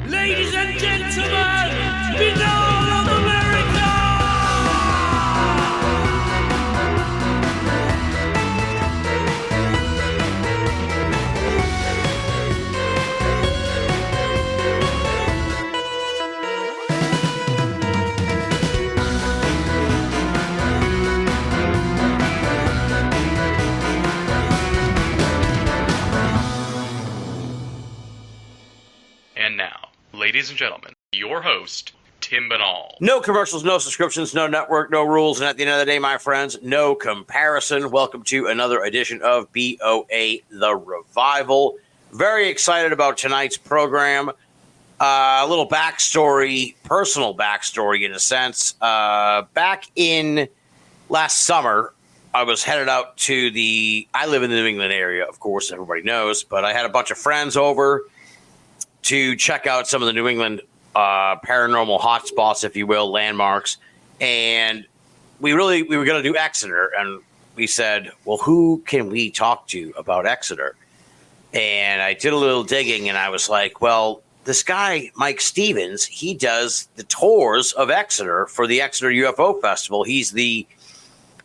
Ladies and gentlemen, Binnall of America! And now, ladies and gentlemen, your host, Tim Binnall. No commercials, no subscriptions, no network, no rules, and at the end of the day, my friends, no comparison. Welcome to another edition of BOA The Revival. Very excited about tonight's program. A little backstory, personal backstory in a sense. Back in last summer, I was headed out to I live in the New England area, of course, everybody knows, but I had a bunch of friends over to check out some of the New England paranormal hotspots, if you will, landmarks. And we were going to do Exeter. And we said, well, who can we talk to about Exeter? And I did a little digging and I was like, well, this guy, Mike Stevens, he does the tours of Exeter for the Exeter UFO Festival. He's the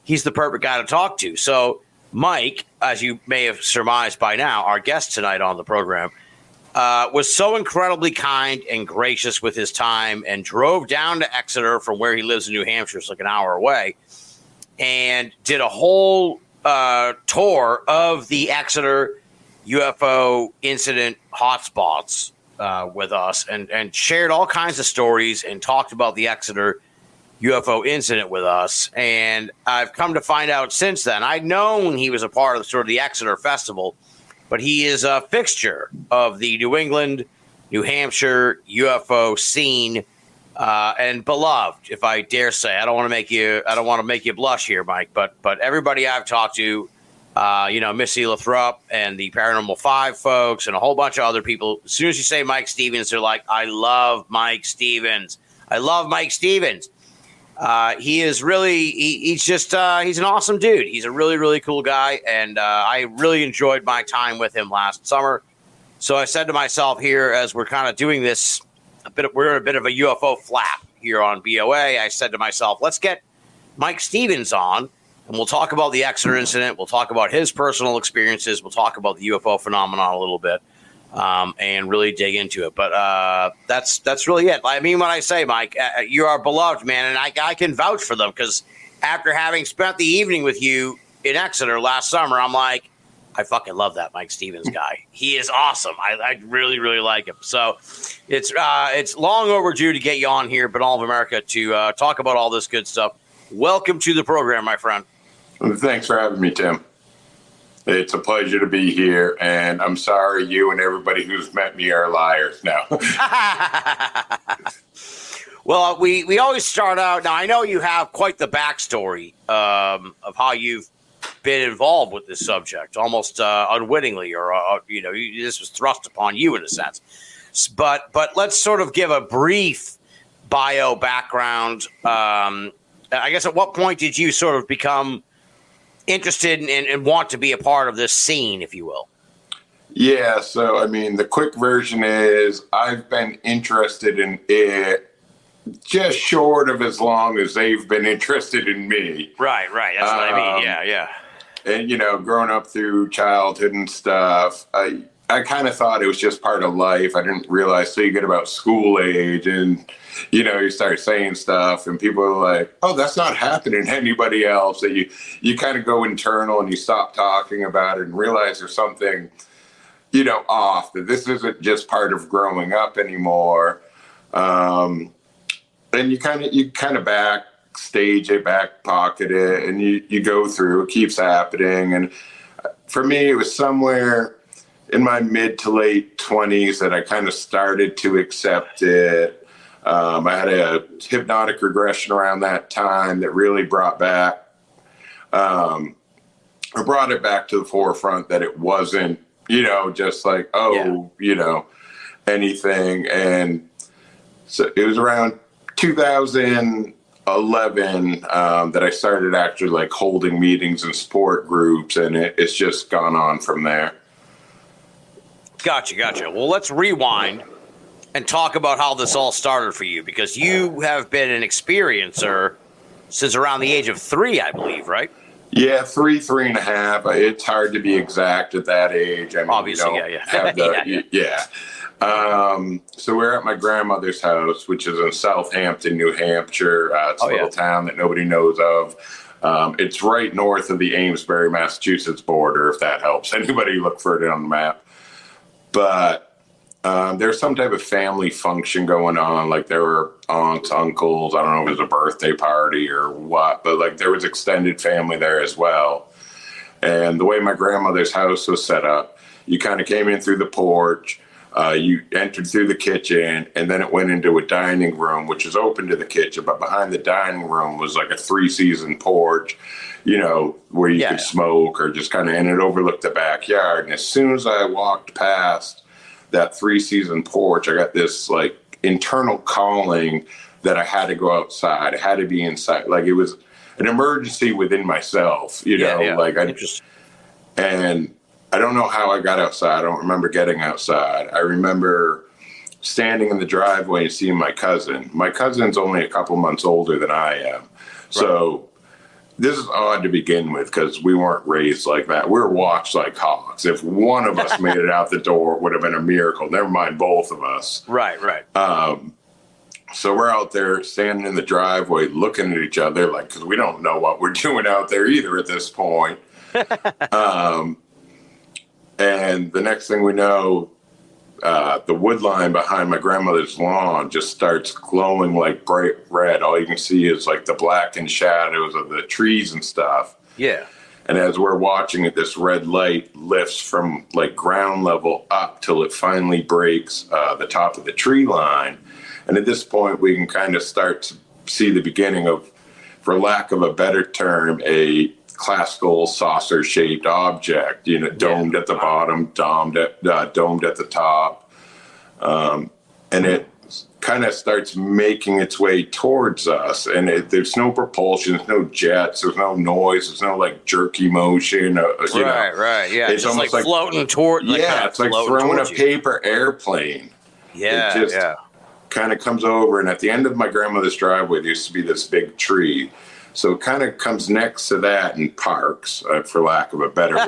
perfect guy to talk to. So Mike, as you may have surmised by now, our guest tonight on the program, was so incredibly kind and gracious with his time and drove down to Exeter from where he lives in New Hampshire. It's like an hour away, and did a whole tour of the Exeter UFO incident hotspots with us and shared all kinds of stories and talked about the Exeter UFO incident with us. And I've come to find out since then, I'd known he was a part of sort of the Exeter Festival, but he is a fixture of the New England, New Hampshire UFO scene, and beloved, if I dare say. I don't want to make you blush here, Mike, but everybody I've talked to, Missy Lathrop and the Paranormal 5 folks and a whole bunch of other people, as soon as you say Mike Stevens, they're like, I love Mike Stevens. I love Mike Stevens. He is really, he's an awesome dude. He's a really, really cool guy. And I really enjoyed my time with him last summer. So I said to myself here, as we're kind of doing this, we're in a bit of a UFO flap here on BOA. I said to myself, let's get Mike Stevens on and we'll talk about the Exeter incident. We'll talk about his personal experiences. We'll talk about the UFO phenomenon a little bit. And really dig into it. But that's really it. I mean, when I say, Mike, you are beloved, man, and I can vouch for them, because after having spent the evening with you in Exeter last summer, I'm like, I fucking love that Mike Stevens guy. He is awesome. I really, really like him. So it's long overdue to get you on here, Binnall of America, to talk about all this good stuff. Welcome to the program, my friend. Thanks for having me, Tim. It's a pleasure to be here, and I'm sorry you and everybody who's met me are liars now. Well, we always start out. Now, I know you have quite the backstory of how you've been involved with this subject, almost unwittingly, or this was thrust upon you in a sense. But let's sort of give a brief bio background. I guess at what point did you sort of become interested and want to be a part of this scene, if you will? Yeah, so I mean, the quick version is I've been interested in it just short of as long as they've been interested in me. Right. That's what I mean. Yeah. And, growing up through childhood and stuff, I kind of thought it was just part of life. I didn't realize till you get about school age and, you start saying stuff and people are like, oh, that's not happening to anybody else. That you kind of go internal and you stop talking about it and realize there's something, off, that this isn't just part of growing up anymore. And you kind of backstage it, back pocket it, and you go through, it keeps happening. And for me, it was somewhere in my mid to late 20s that I kind of started to accept it. I had a hypnotic regression around that time that really brought it back to the forefront that it wasn't, just like, anything. And so it was around 2011 that I started actually like holding meetings and support groups, and it's just gone on from there. Gotcha. Well, let's rewind and talk about how this all started for you, because you have been an experiencer since around the age of 3, I believe, right? Yeah, 3.5. It's hard to be exact at that age. I mean, Obviously, yeah. So we're at my grandmother's house, which is in Southampton, New Hampshire. It's a little town that nobody knows of. It's right north of the Amesbury, Massachusetts border, if that helps anybody look for it on the map. But there's some type of family function going on. Like there were aunts, uncles. I don't know if it was a birthday party or what, but like there was extended family there as well. And the way my grandmother's house was set up, you kind of came in through the porch, you entered through the kitchen, and then it went into a dining room, which is open to the kitchen. But behind the dining room was like a 3-season porch, you know, where you could smoke or just kind of, and it overlooked the backyard. And as soon as I walked past that 3-season porch, I got this like internal calling that I had to go outside. I had to be inside. Like it was an emergency within myself, you know, like and I don't know how I got outside. I don't remember getting outside. I remember standing in the driveway and seeing my cousin. My cousin's only a couple months older than I am. Right. So this is odd to begin with because we weren't raised like that. We were watched like hawks. If one of us made it out the door, it would have been a miracle. Never mind both of us. Right. So we're out there standing in the driveway looking at each other like, because we don't know what we're doing out there either at this point. And the next thing we know, the wood line behind my grandmother's lawn just starts glowing like bright red. All you can see is like the blackened shadows of the trees and stuff. Yeah. And as we're watching it, this red light lifts from like ground level up till it finally breaks the top of the tree line. And at this point, we can kind of start to see the beginning of, for lack of a better term, a classical saucer-shaped object, you know, domed at the bottom, domed at the top. And it kind of starts making its way towards us. And there's no propulsion, there's no jets, there's no noise, there's no like jerky motion. Right. Yeah. It's almost like floating toward. It's like throwing a paper airplane. Yeah. It just kind of comes over. And at the end of my grandmother's driveway, there used to be this big tree. So it kind of comes next to that and parks, for lack of a better word.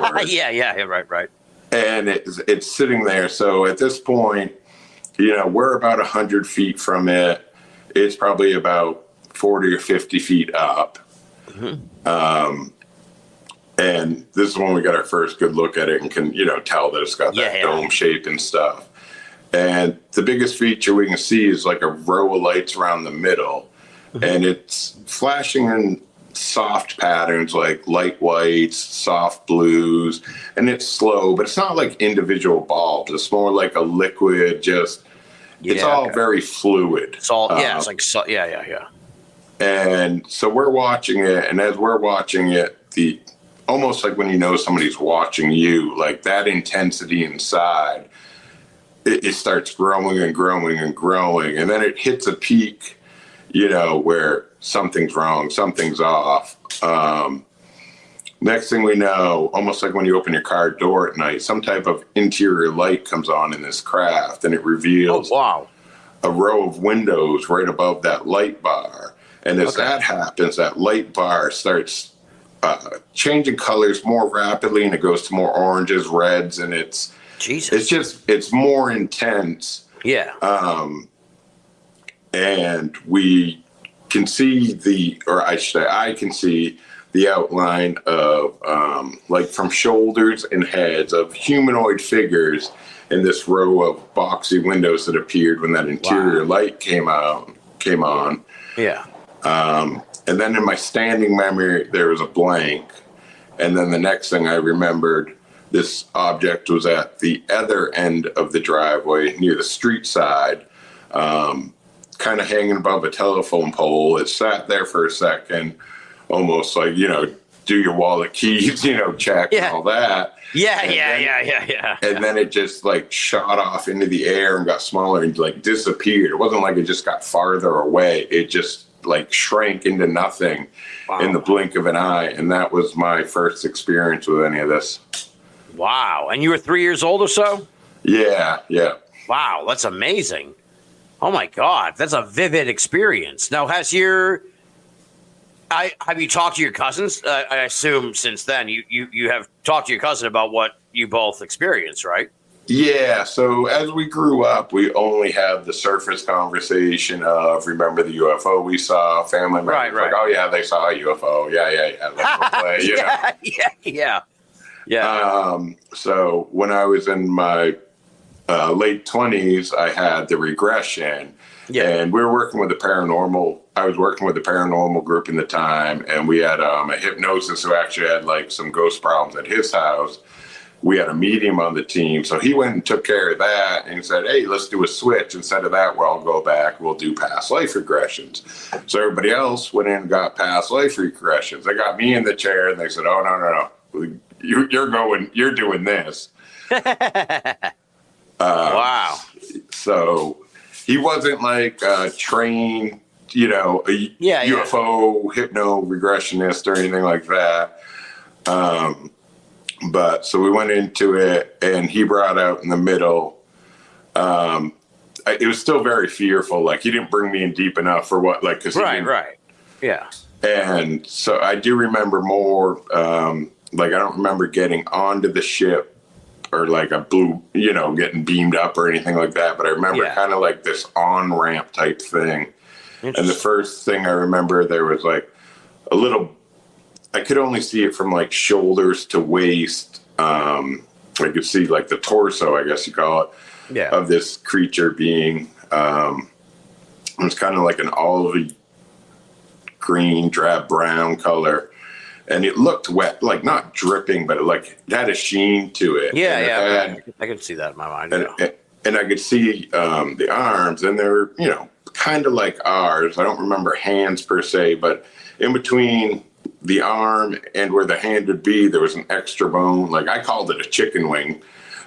Right. And it's sitting there. So at this point, you know, we're about 100 feet from it. It's probably about 40 or 50 feet up. Mm-hmm. And this is when we got our first good look at it and can, you know, tell that it's got that dome shape and stuff. And the biggest feature we can see is like a row of lights around the middle. Mm-hmm. And it's flashing in soft patterns like light whites, soft blues, and it's slow, but it's not like individual bulbs. It's more like a liquid, it's all very fluid. It's all, it's like, yeah. And so we're watching it, and as we're watching it, almost like when you know somebody's watching you, like that intensity inside, it starts growing and growing and growing, and then it hits a peak, you know, where something's wrong, something's off. Next thing we know, almost like when you open your car door at night, some type of interior light comes on in this craft, and it reveals a row of windows right above that light bar. And as that happens, that light bar starts changing colors more rapidly, and it goes to more oranges, reds, and it's more intense. Yeah. And we can see I can see the outline of like from shoulders and heads of humanoid figures in this row of boxy windows that appeared when that interior light came on. Yeah. And then in my standing memory, there was a blank. And then the next thing I remembered, this object was at the other end of the driveway near the street side, kind of hanging above a telephone pole. It sat there for a second, almost like, you know, do your wallet keys, you know, check and all that. Yeah. And then it just like shot off into the air and got smaller and like disappeared. It wasn't like it just got farther away. It just like shrank into nothing in the blink of an eye. And that was my first experience with any of this. Wow. And you were 3 years old or so? Yeah. Wow. That's amazing. Oh my God, that's a vivid experience. Now, have you talked to your cousins? I assume since then you have talked to your cousin about what you both experienced, right? Yeah, so as we grew up, we only had the surface conversation of remember the UFO we saw, family members Right. like, oh yeah, they saw a UFO. Yeah. Let's go play, you know? Yeah. So when I was in my late 20s, I had the regression. Yeah. And we were working with the paranormal. I was working with the paranormal group in the time, and we had a hypnosis who actually had like some ghost problems at his house. We had a medium on the team, so he went and took care of that and said, hey, let's do a switch. Instead of that, where I'll go back, we'll do past life regressions. So everybody else went in and got past life regressions. They got me in the chair, and they said, oh, no. You're doing this. Wow. So he wasn't like a trained, UFO hypno regressionist or anything like that. But so we went into it, and he brought out in the middle. It was still very fearful. Like, he didn't bring me in deep enough for what, like, cause Right. Yeah. And so I do remember more, like, I don't remember getting onto the ship or like getting beamed up or anything like that. But I remember kind of like this on-ramp type thing. And the first thing I remember, there was like a little, I could only see it from like shoulders to waist. I could see like the torso, I guess you call it, of this creature being. It was kind of like an olive green, drab brown color. And it looked wet, like not dripping, but it had a sheen to it. I could see that in my mind. And I could see the arms, and they're, kind of like ours. I don't remember hands per se, but in between the arm and where the hand would be, there was an extra bone. Like, I called it a chicken wing,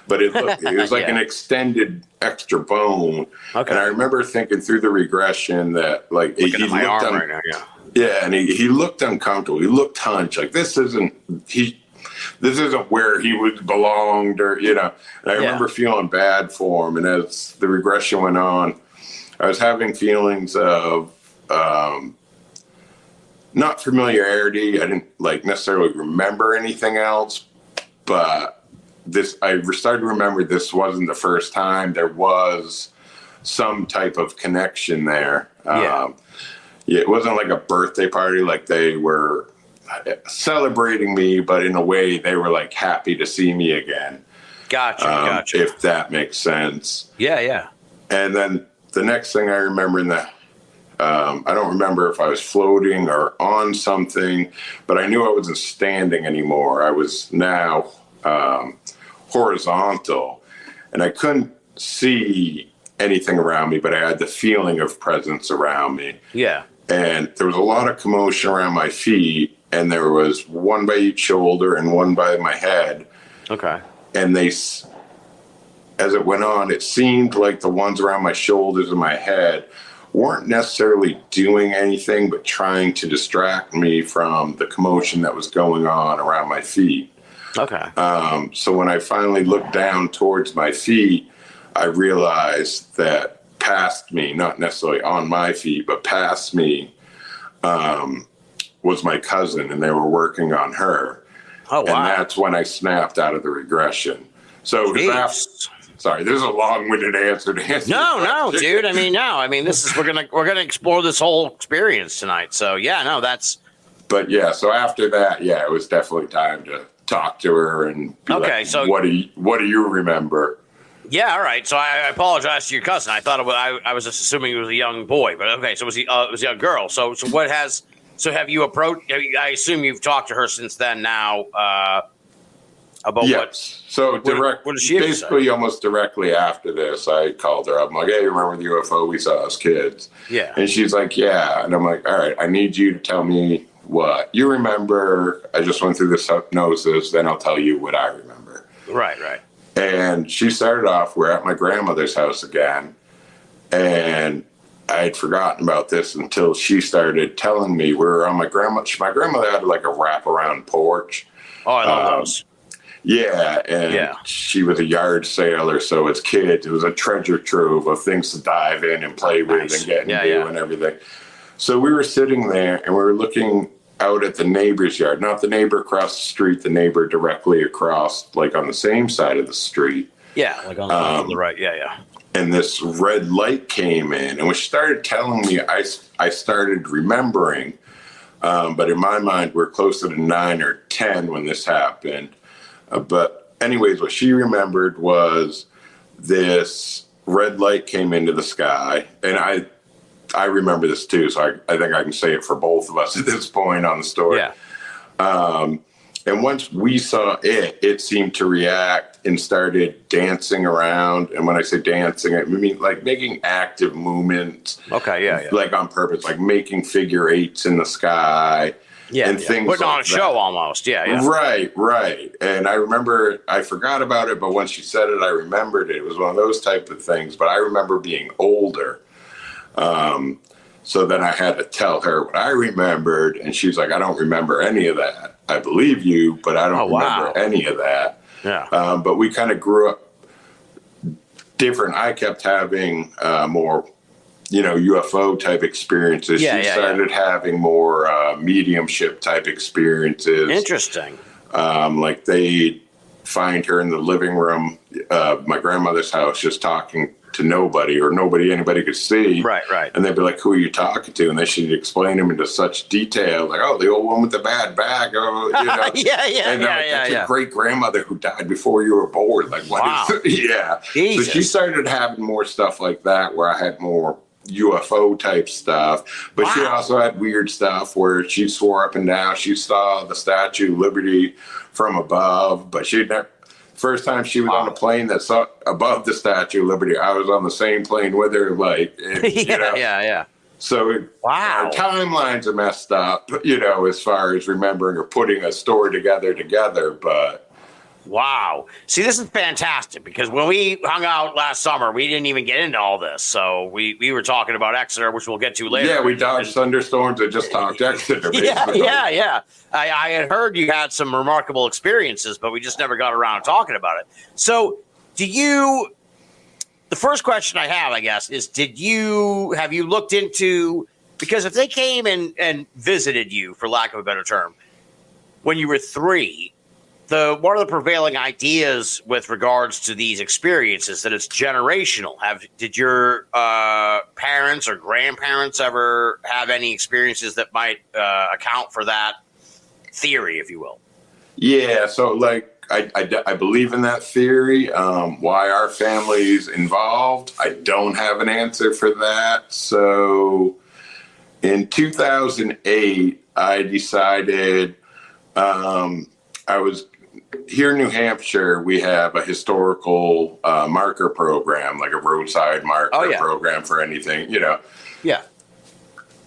but it was like an extended extra bone. Okay. And I remember thinking through the regression that, like, looking at my arm right now, yeah, and he looked uncomfortable. He looked hunched. Like, this isn't where he would belonged, or, And I remember feeling bad for him. And as the regression went on, I was having feelings of not familiarity. I didn't necessarily remember anything else, but I started to remember this wasn't the first time. There was some type of connection there. It wasn't like a birthday party, like they were celebrating me, but in a way they were like happy to see me again. Gotcha. If that makes sense. Yeah. And then the next thing I remember I don't remember if I was floating or on something, but I knew I wasn't standing anymore. I was now horizontal, and I couldn't see anything around me, but I had the feeling of presence around me. Yeah. And there was a lot of commotion around my feet, and there was one by each shoulder and one by my head. Okay. And as it went on, it seemed like the ones around my shoulders and my head weren't necessarily doing anything, but trying to distract me from the commotion that was going on around my feet. Okay. So when I finally looked down towards my feet, I realized that past me, not necessarily on my feet, but past me, was my cousin, and they were working on her. Oh, wow. And that's when I snapped out of the regression. So sorry, there's a long-winded answer to answer. No, dude. I mean, this is we're gonna explore this whole experience tonight. So that's. But yeah, so after that, it was definitely time to talk to her and be like, so what do you remember? Yeah, all right. So I apologize to your cousin. I thought I was just assuming he was a young boy, but okay. So it was a young girl. So have you approached? I assume you've talked to her since then. Now about what? So what does she basically almost directly after this, I called her up. I'm like, hey, remember the UFO we saw as kids? Yeah. And she's like, yeah. And I'm like, all right, I need you to tell me what you remember. I just went through this hypnosis. Then I'll tell you what I remember. Right. And she started off, we're at my grandmother's house again. And I had forgotten about this until she started telling me we were on my grandmother had like a wraparound porch. Oh, I love those. Yeah, and she was a yard sailor, so as kids, it was a treasure trove of things to dive in and play with and get and do and everything. So we were sitting there, and we were looking out at the neighbor's yard, not the neighbor across the street, the neighbor directly across, like on the same side of the street. Yeah, like on the right. Yeah. And this red light came in, and when she started telling me, I started remembering. But in my mind, we're closer to 9 or 10 when this happened. But anyways, what she remembered was this red light came into the sky, and I remember this too, so I think I can say it for both of us at this point on the story. Yeah. And once we saw it, it seemed to react and started dancing around. And when I say dancing, I mean like making active movements. Okay, yeah. Like on purpose, like making figure eights in the sky. Yeah, and things putting like on a show almost. Yeah. Right. And I remember, I forgot about it, but when she said it, I remembered it. It was one of those type of things. But I remember being older. So then I had to tell her what I remembered, and she's like, I don't remember any of that. I believe you, but I don't remember any of that. Yeah. But we kind of grew up different. I kept having more, UFO type experiences. She started having more mediumship type experiences. Interesting. Like they find her in the living room, my grandmother's house, just talking to nobody or anybody could see. Right. And they'd be like, who are you talking to? And then she'd explain them into such detail, like, oh, the old one with the bad back. Oh, And that's your great grandmother who died before you were born. Like, what is it? Yeah. Jesus. So she started having more stuff like that where I had more UFO type stuff. But she also had weird stuff where she swore up and down she saw the Statue of Liberty from above, but she'd never. First time she was on a plane that saw above the Statue of Liberty, I was on the same plane with her. Like, yeah. So our timelines are messed up, as far as remembering or putting a story together. But wow. See, this is fantastic because when we hung out last summer, we didn't even get into all this. So we were talking about Exeter, which we'll get to later. Yeah, we dodged thunderstorms and just talked Exeter. Yeah. I had heard you had some remarkable experiences, but we just never got around to talking about it. So the first question I have, I guess, is have you looked into, because if they came and visited you, for lack of a better term, when you were 3, one of the prevailing ideas with regards to these experiences that it's generational. Did your parents or grandparents ever have any experiences that might account for that theory, if you will? Yeah, so like I believe in that theory. Why our family's involved, I don't have an answer for that. So in 2008, I decided I was here in New Hampshire. We have a historical marker program, like a roadside marker program for anything, Yeah.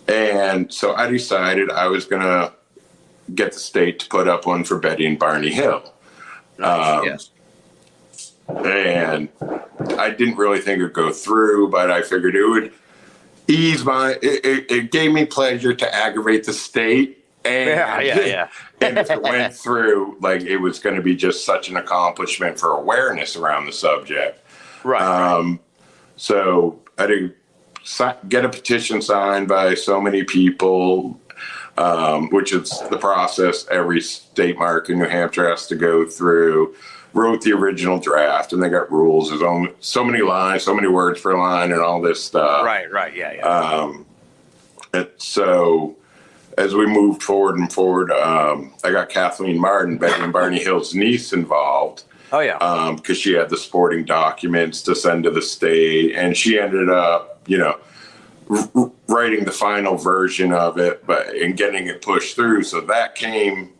And so I decided I was going to get the state to put up one for Betty and Barney Hill. Yes. And I didn't really think it would go through, but I figured it would ease it gave me pleasure to aggravate the state. And, and if it went through, like, it was going to be just such an accomplishment for awareness around the subject. Right. So I did get a petition signed by so many people, which is the process every state mark in New Hampshire has to go through. Wrote the original draft, and they got rules. There's only so many lines, so many words per line, and all this stuff. Right. Yeah. And so as we moved forward, I got Kathleen Martin, Betty and Barney Hill's niece, involved. Oh, yeah. Because she had the supporting documents to send to the state, and she ended up, writing the final version of it, and getting it pushed through. So that came.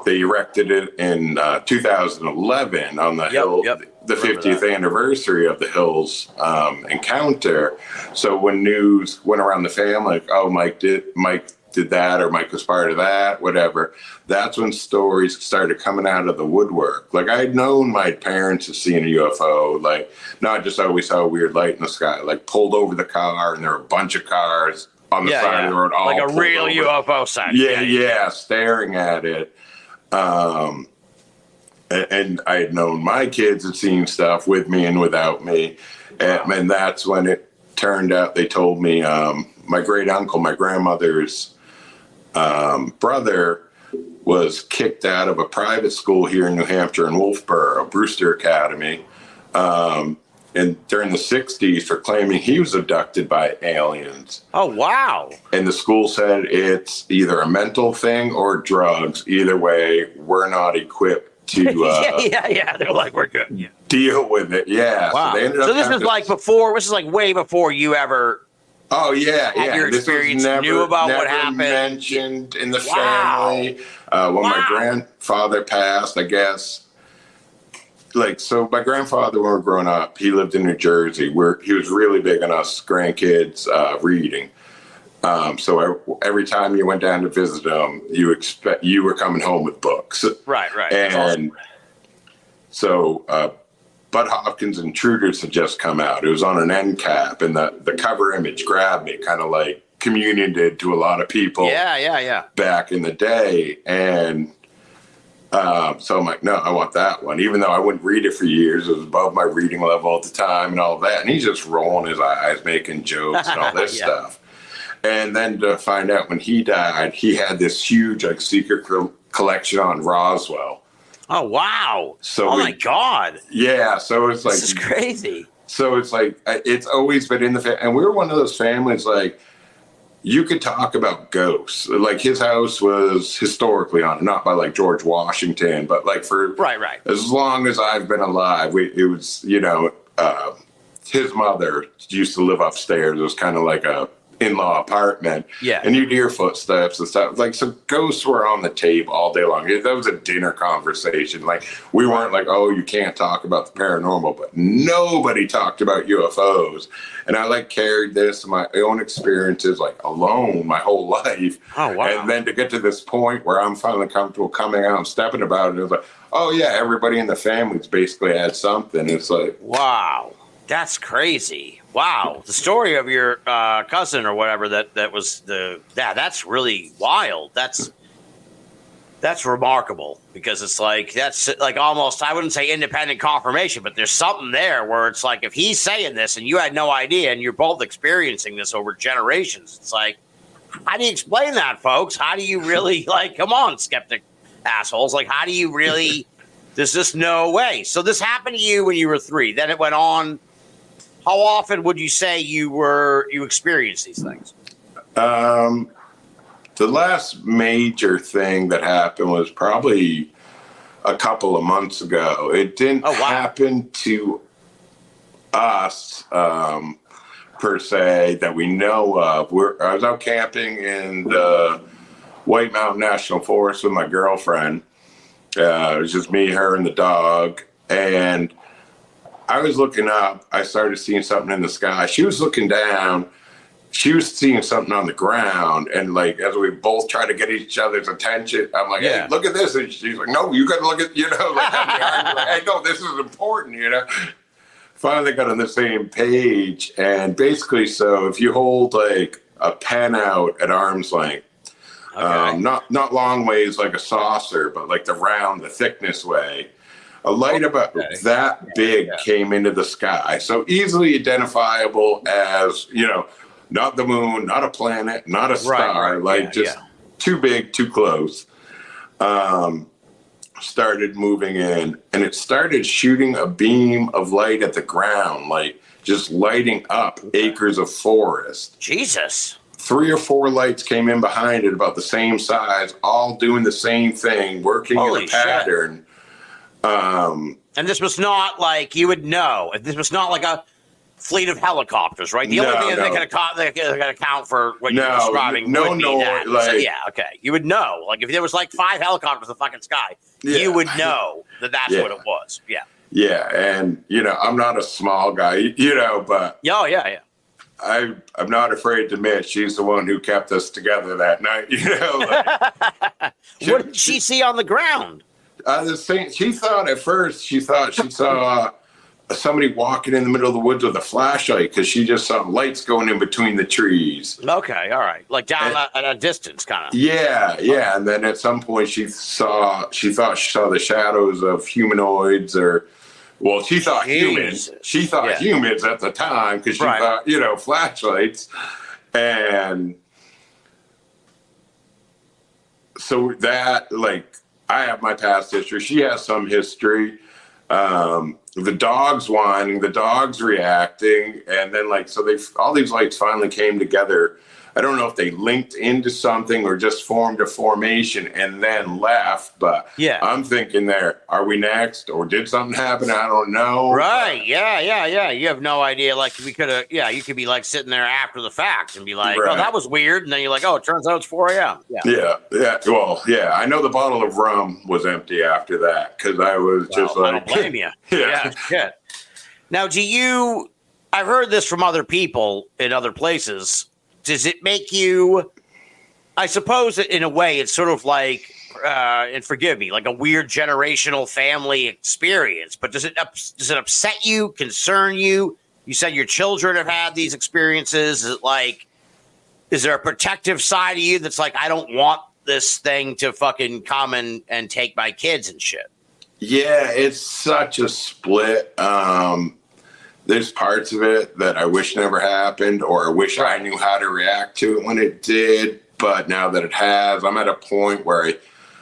They erected it in 2011 on the Hill, the 50th anniversary of the Hills encounter. So when news went around the family, like, oh, Mike did that, or Mike was part of that, whatever, that's when stories started coming out of the woodwork. Like, I had known my parents had seen a UFO, like, not just always saw a weird light in the sky, like pulled over the car and there were a bunch of cars on the side of the road. All like a real over. UFO sign. Yeah, staring at it. And I had known my kids had seen stuff with me and without me. And that's when it turned out, they told me, my great uncle, my grandmother's brother, was kicked out of a private school here in New Hampshire in Wolfboro, Brewster Academy, and during the 60s for claiming he was abducted by aliens. Oh, wow. And the school said it's either a mental thing or drugs. Either way, we're not equipped to yeah. They're like, we're good. Yeah. deal with it. Yeah. Wow. So, they ended up this is like before, this is like way before you ever Oh yeah, had your This was experience, knew about what happened. Mentioned in the Wow. family when my grandfather passed. I guess, so my grandfather, when we were growing up, he lived in New Jersey. He was really big on us grandkids reading. So every time you went down to visit him, you were coming home with books. Right. And so Bud Hopkins' Intruders had just come out. It was on an end cap, and the cover image grabbed me, kind of like Communion did to a lot of people. Yeah. Back in the day, and so I'm like, no, I want that one. Even though I wouldn't read it for years, it was above my reading level at the time, and all that. And he's just rolling his eyes, making jokes and all this stuff. And then to find out when he died, he had this huge secret collection on Roswell. Oh, wow. So my God. Yeah. So it's like, this is crazy. So it's like, it's always been in the family. And we were one of those families, you could talk about ghosts. Like his house was historically haunted, not by George Washington, but for Right. as long as I've been alive, it was, his mother used to live upstairs. It was kind of like a in-law apartment. Yeah. And you'd hear footsteps and stuff. So ghosts were on the tape all day long. That was a dinner conversation. We weren't oh, you can't talk about the paranormal, but nobody talked about UFOs. And I carried this, my own experiences, alone my whole life. Oh, wow. And then to get to this point where I'm finally comfortable coming out and stepping about it, it was oh yeah, everybody in the family's basically had something. It's wow. That's crazy. Wow. The story of your cousin or whatever that was that's really wild. That's remarkable, because it's that's almost, I wouldn't say independent confirmation, but there's something there where it's if he's saying this and you had no idea and you're both experiencing this over generations, it's how do you explain that, folks? How do you really come on, skeptic assholes? How do you really, there's just no way. So this happened to you when you were 3. Then it went on. How often would you say you experienced these things? The last major thing that happened was probably a couple of months ago. It didn't happen to us per se that we know of. I was out camping in the White Mountain National Forest with my girlfriend. It was just me, her, and the dog. And I was looking up. I started seeing something in the sky. She was looking down. She was seeing something on the ground. And as we both try to get each other's attention, I'm like, hey, look at this. And she's like, no, you got to look at, hey, no, this is important, Finally got on the same page. And basically, so if you hold a pen out at arm's length, not long ways like a saucer, but the thickness way, a light about that big came into the sky. So easily identifiable as, not the moon, not a planet, not a star, too big, too close. Started moving in, and it started shooting a beam of light at the ground, just lighting up acres of forest. Jesus. 3 or 4 lights came in behind it about the same size, all doing the same thing, working in a pattern. And this was not you would know. This was not a fleet of helicopters, right? The only thing that can account for what you're describing would be that. You would know. If there was 5 helicopters in the fucking sky, you would know that that's what it was. Yeah. Yeah, and I'm not a small guy, but I'm not afraid to admit she's the one who kept us together that night. What did she see on the ground? She thought at first she saw somebody walking in the middle of the woods with a flashlight because she just saw lights going in between the trees. Okay, all right, like down at a distance, kind of. Yeah, yeah. And then at some point she thought she saw the shadows of humanoids, or well, she thought humans. She thought humans at the time because she thought, you know, flashlights. And so that, like, I have my past history. She has some history. The dog's whining, the dog's reacting, and then like, so all these lights finally came together. I don't know if they linked into something or just formed a formation and then left, but I'm thinking there, are we next, or did something happen? I don't know. Right. Yeah. You have no idea. Like we could have, you could be like sitting there after the fact and be like, oh, that was weird. And then you're like, oh, it turns out it's 4 a.m. Yeah. Well, I know the bottle of rum was empty after that because I was just like, I don't blame you. Shit. Now, I've heard this from other people in other places. Does it make you, I suppose in a way, it's sort of like, and forgive me, like a weird generational family experience, but does it upset you, concern you? You said your children have had these experiences. Is there a protective side of you that's like, I don't want this thing to fucking come and take my kids and shit? Yeah, it's such a split. There's parts of it that I wish never happened, or I wish I knew how to react to it when it did. But now that it has, I'm at a point where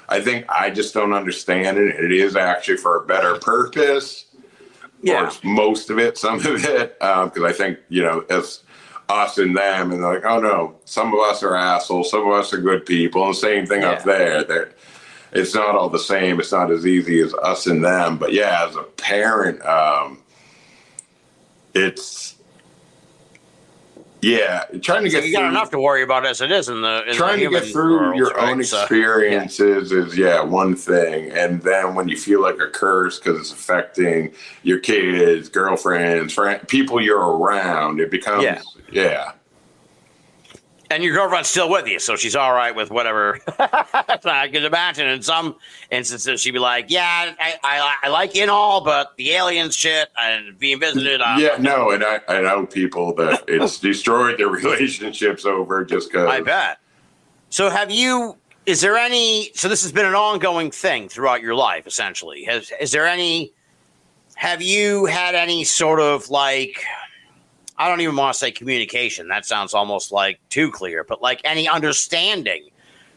I think I just don't understand it. It is actually for a better purpose. Yeah. Or most of it, some of it. Because I think, you know, it's us and them. And they're like, oh, no, some of us are assholes. Some of us are good people. And same thing up there. It's not all the same. It's not as easy as us and them. But, yeah, as a parent, it's trying to get. You got enough to worry about as it is trying to get through your own experiences is one thing, and then when you feel like a curse because it's affecting your kids, girlfriends, people you're around, it becomes And your girlfriend's still with you, so she's all right with whatever. I can imagine in some instances she'd be like, I like you and all, but the aliens shit and being visited. And I know people that it's destroyed their relationships over just because. I bet. So so this has been an ongoing thing throughout your life, essentially. Have you had any sort of like, I don't even want to say communication. That sounds almost like too clear, but like any understanding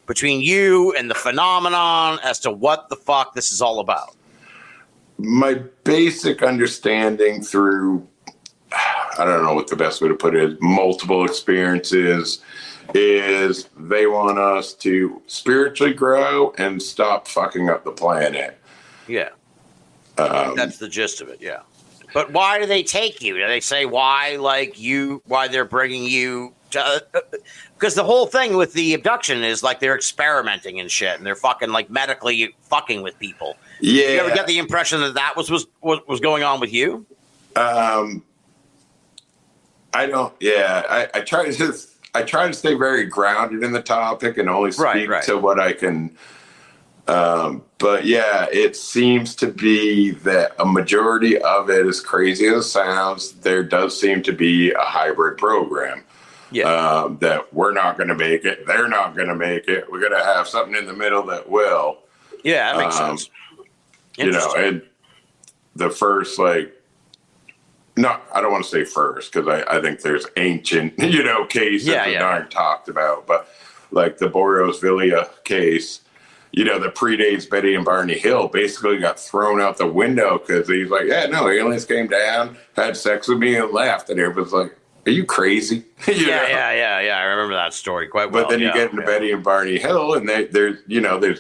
between you and the phenomenon as to what the fuck this is all about? My basic understanding through, I don't know what the best way to put it is, multiple experiences, is they want us to spiritually grow and stop fucking up the planet. Yeah. That's the gist of it, yeah. But why do they take you? Do they say why they're bringing you to? Because the whole thing with the abduction is like they're experimenting and shit, and they're fucking like medically fucking with people. Yeah. Did you ever get the impression that was going on with you? I don't. Yeah, I try to stay very grounded in the topic and only speak to what I can. But yeah, it seems to be that a majority of it, as crazy as it sounds, there does seem to be a hybrid program. Yeah. That we're not going to make it. They're not going to make it. We're going to have something in the middle that will. Yeah, that makes sense. You know, and the first, I don't want to say first, because I think there's ancient, cases that aren't talked about. But like the Boreos Villa case, that predates Betty and Barney Hill, basically got thrown out the window because he's like, aliens came down, had sex with me, and left. And everybody's like, are you crazy? Yeah. I remember that story quite well. But then you get into Betty and Barney Hill, and there's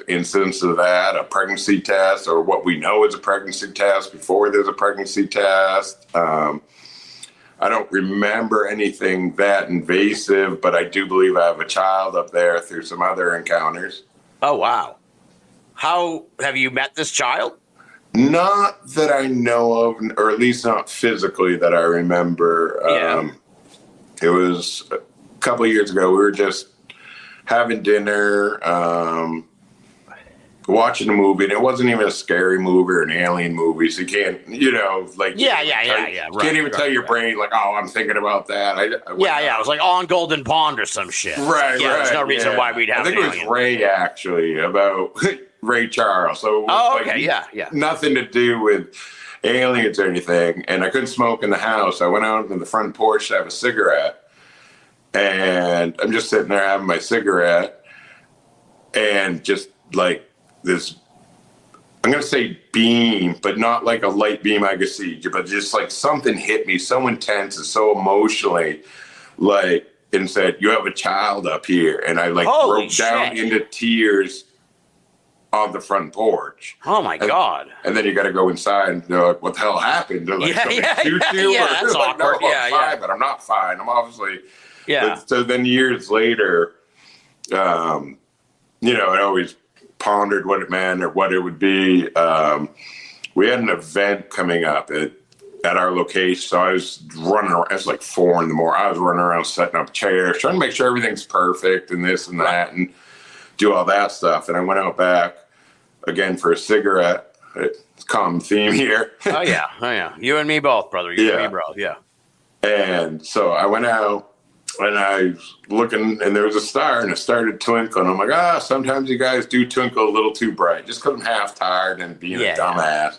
incidents of that, a pregnancy test, or what we know is a pregnancy test before there's a pregnancy test. I don't remember anything that invasive, but I do believe I have a child up there through some other encounters. Oh, wow. How have you met this child? Not that I know of, or at least not physically that I remember. It was a couple of years ago. We were just having dinner. watching a movie, and it wasn't even a scary movie or an alien movie, so you can't, like Yeah. Can't even tell your brain like, oh, I'm thinking about that. It was like on Golden Pond or some shit. Right. There's no reason why we'd have. I think it was Ray actually about Ray Charles. So nothing to do with aliens or anything. And I couldn't smoke in the house. I went out on the front porch to have a cigarette, and I'm just sitting there having my cigarette, and just like this, I'm going to say beam, but not like a light beam I could see, but just like something hit me so intense and so emotionally, like, and said, "You have a child up here." And I like broke down into tears on the front porch. Oh my God. And then you got to go inside and they're like, what the hell happened? They're like, shoot you? That's like, awkward. No, I'm fine, but I'm not fine. I'm obviously. Yeah. So then years later, I always pondered what it meant or what it would be. We had an event coming up at our location. So I was running around. It was like 4 a.m. I was running around setting up chairs, trying to make sure everything's perfect and this and that and do all that stuff. And I went out back again for a cigarette. It's a common theme here. Oh yeah. You and me both, brother. You and me, bro. Yeah. And so I went out and I was looking, and there was a star, and it started twinkling. I'm like, sometimes you guys do twinkle a little too bright, just because I'm half tired and being a dumbass.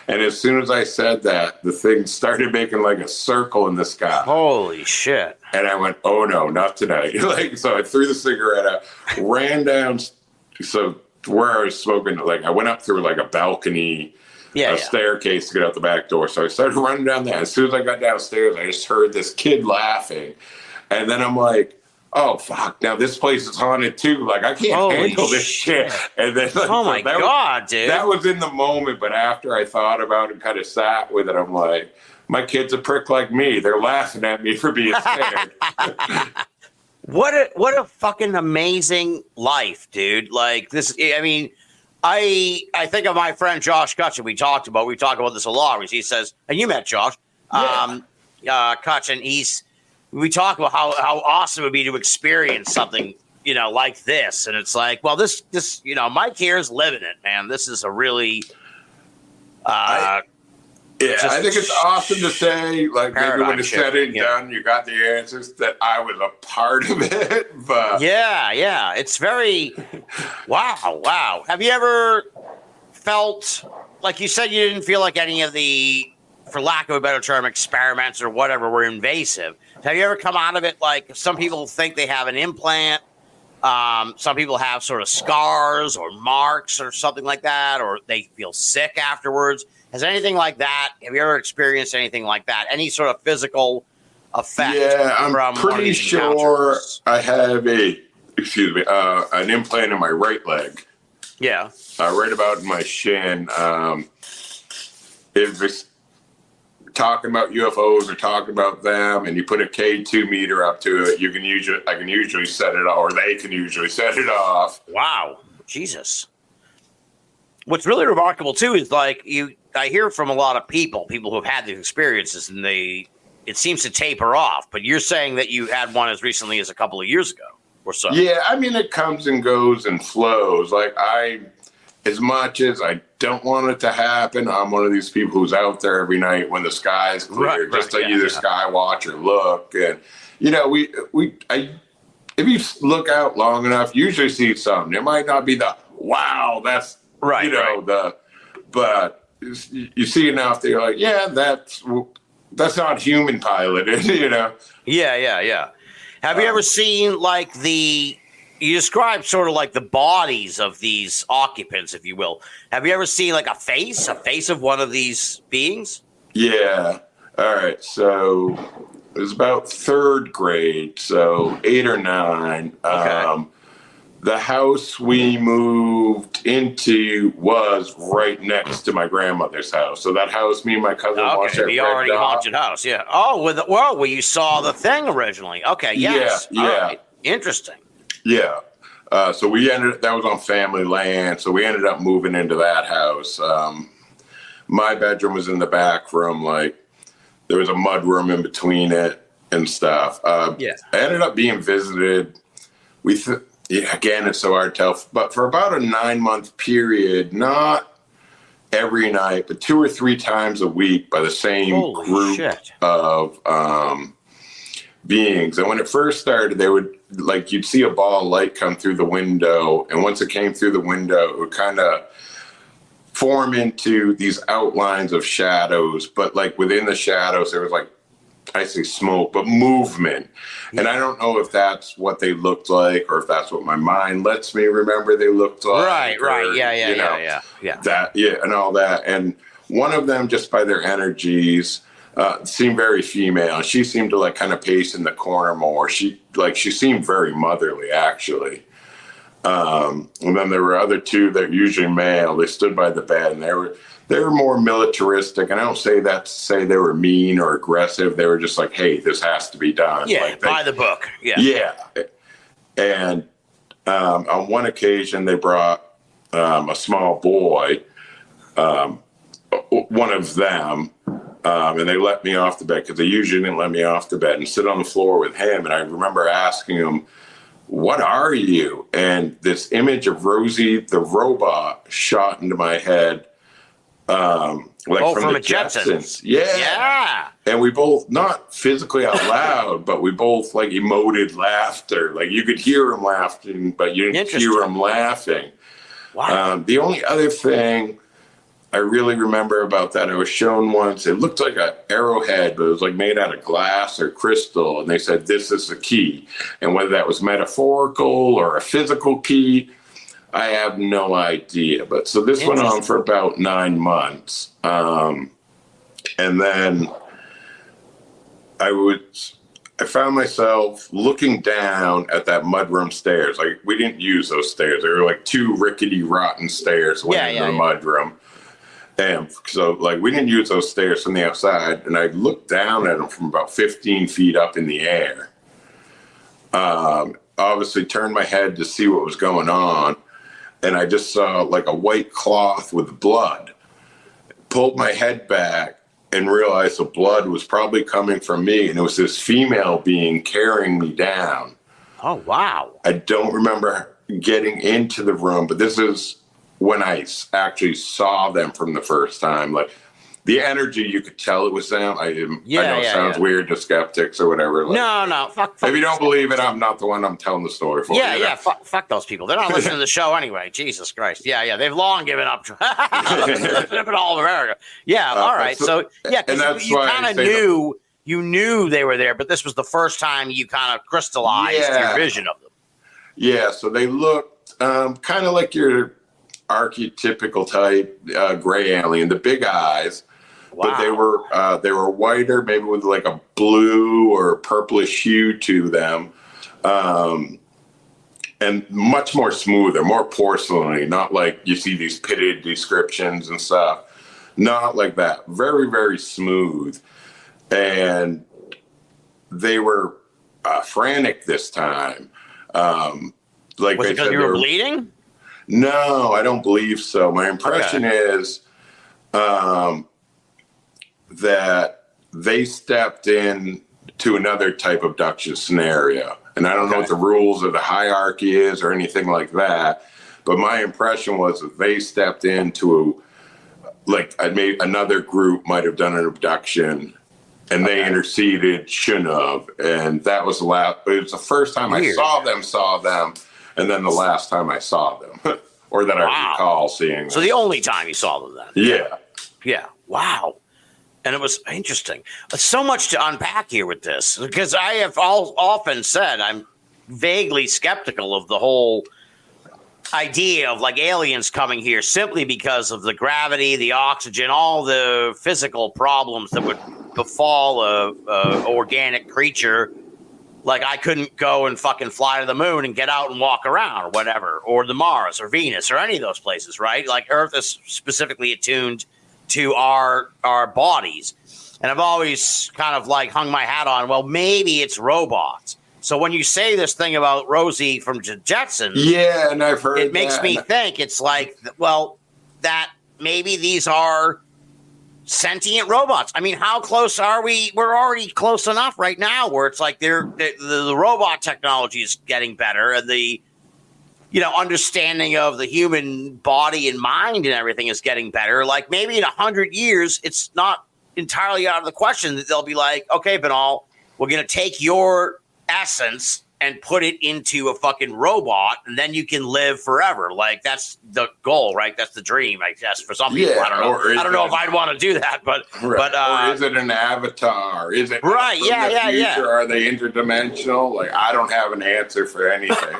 And as soon as I said that, the thing started making like a circle in the sky. Holy shit. And I went, oh no, not tonight. So I threw the cigarette out, ran down. So where I was smoking, I went up through like a balcony, staircase to get out the back door. So I started running down there. As soon as I got downstairs, I just heard this kid laughing. And then I'm like, oh, fuck, now this place is haunted too. Like, I can't handle this shit. And then, oh my God, dude. That was in the moment. But after I thought about it and kind of sat with it, I'm like, my kid's a prick like me. They're laughing at me for being scared. What a fucking amazing life, dude. Like this, I mean, I think of my friend Josh Cutchin. We talked about this a lot. He says, and you met Josh, Cutchin. We talk about how awesome it would be to experience something, like this. And it's like, well, this, Mike here is living it, man. This is a really, I think it's awesome to say, like, maybe when it's said and done, you got the answers, that I was a part of it. But yeah, it's very wow. Have you ever felt like you said you didn't feel like any of the, for lack of a better term, experiments or whatever were invasive? Have you ever come out of it like some people think they have an implant? Some people have sort of scars or marks or something like that, or they feel sick afterwards. Has anything like that? Have you ever experienced anything like that? Any sort of physical effect? Yeah, I'm pretty sure I have an implant in my right leg. Yeah. Right about in my shin. If it's talking about UFOs or talking about them, and you put a K2 meter up to it, I can usually set it off, or they can usually set it off. Wow, Jesus! What's really remarkable too is like I hear from a lot of people who have had these experiences, and it seems to taper off. But you're saying that you had one as recently as a couple of years ago or so. Yeah, I mean, it comes and goes and flows. Like as much as I don't want it to happen, I'm one of these people who's out there every night when the sky's clear, just to either sky watch or look. And if you look out long enough, you usually see something. It might not be the wow, that's right, but you see enough that you're like, yeah, that's not human piloted, Yeah. Have you ever seen like you described sort of like the bodies of these occupants, if you will. Have you ever seen like a face of one of these beings? Yeah. All right. So it was about 3rd grade, so 8 or 9. Okay. The house we moved into was right next to my grandmother's house. So that house, me and my cousin watched that. The already haunted house, yeah. Oh, where you saw the thing originally. Okay, yes. Yeah. All right. Interesting. Yeah. So that was on family land. So we ended up moving into that house. My bedroom was in the back room. Like there was a mud room in between it and stuff. I ended up being visited. yeah, again, it's so hard to tell. But for about a 9-month period, not every night, but 2 or 3 times a week by the same Holy group shit. of beings. And when it first started, they would, like, you'd see a ball of light come through the window. And once it came through the window, it would kind of form into these outlines of shadows. But, like, within the shadows, there was, like, I say smoke, but movement. And I don't know if that's what they looked like or if that's what my mind lets me remember they looked like. Right. Or, Yeah. And all that. And one of them, just by their energies, seemed very female. She seemed to like kind of pace in the corner more. She seemed very motherly, actually. And then there were other 2 that were usually male. They stood by the bed, and they were more militaristic. And I don't say that to say they were mean or aggressive. They were just like, hey, this has to be done. Yeah, like by the book. Yeah. Yeah. And on one occasion, they brought a small boy, one of them, and they let me off the bed because they usually didn't let me off the bed and sit on the floor with him. And I remember asking him, what are you? And this image of Rosie the robot shot into my head. From the Jetsons. Yeah. And we both, not physically out loud, but we both like emoted laughter. Like you could hear him laughing, but you didn't hear him laughing. Wow. The only other thing I really remember about that, I was shown once, it looked like an arrowhead, but it was like made out of glass or crystal. And they said, this is the key. And whether that was metaphorical or a physical key, I have no idea. But so this went on for about 9 months. And then I found myself looking down at that mudroom stairs. Like we didn't use those stairs. They were like 2 rickety, rotten stairs into the mudroom. And so like we didn't use those stairs from the outside. And I looked down at them from about 15 feet up in the air. Obviously turned my head to see what was going on. And I just saw like a white cloth with blood. Pulled my head back and realized the blood was probably coming from me. And it was this female being carrying me down. Oh, wow. I don't remember getting into the room, but this is when I actually saw them from the first time. Like the energy, you could tell it was them. I know it sounds weird to skeptics or whatever. Like, no. Fuck if you don't believe it, I'm not the one I'm telling the story for. Fuck those people. They're not listening to the show anyway. Jesus Christ. Yeah. They've long given up. Living all of America. Yeah. All right. So because you kind of knew. You knew they were there, but this was the first time you kind of crystallized your vision of them. Yeah. So they looked kind of like your archetypical type gray alien, the big eyes. Wow. But they were whiter, maybe with like a blue or purplish hue to them, and much more smoother, more porcelain-y, not like you see these pitted descriptions and stuff. Not like that. Very, very smooth. And they were frantic this time. Was it because you were bleeding? No, I don't believe so. My impression is that they stepped in to another type of abduction scenario. And I don't know what the rules or the hierarchy is or anything like that. But my impression was that they stepped into, another group might have done an abduction and they interceded, shouldn't have. And that was it was the first time I saw them. And then the last time I saw them, or that I recall seeing them. So the only time you saw them then? Yeah. Yeah. Wow. And it was interesting. So much to unpack here with this, because I have often said I'm vaguely skeptical of the whole idea of like aliens coming here simply because of the gravity, the oxygen, all the physical problems that would befall a organic creature. Like I couldn't go and fucking fly to the moon and get out and walk around or whatever, or the Mars or Venus or any of those places, right? Like Earth is specifically attuned to our bodies. And I've always kind of like hung my hat on, well, maybe it's robots. So when you say this thing about Rosie from the Jetsons, yeah, and I've heard it makes me think it's like, well, that maybe these are sentient robots. I mean, how close are we? We're already close enough right now where it's like the robot technology is getting better and the understanding of the human body and mind and everything is getting better. Like maybe in 100 years, it's not entirely out of the question that they'll be like, okay, Binnall, we're going to take your essence and put it into a fucking robot, and then you can live forever. Like that's the goal, right? That's the dream, I guess, for some people. I don't know. I don't know if I'd want to do that, but or is it an avatar? Is it right? Yeah. Are they interdimensional? Like I don't have an answer for anything,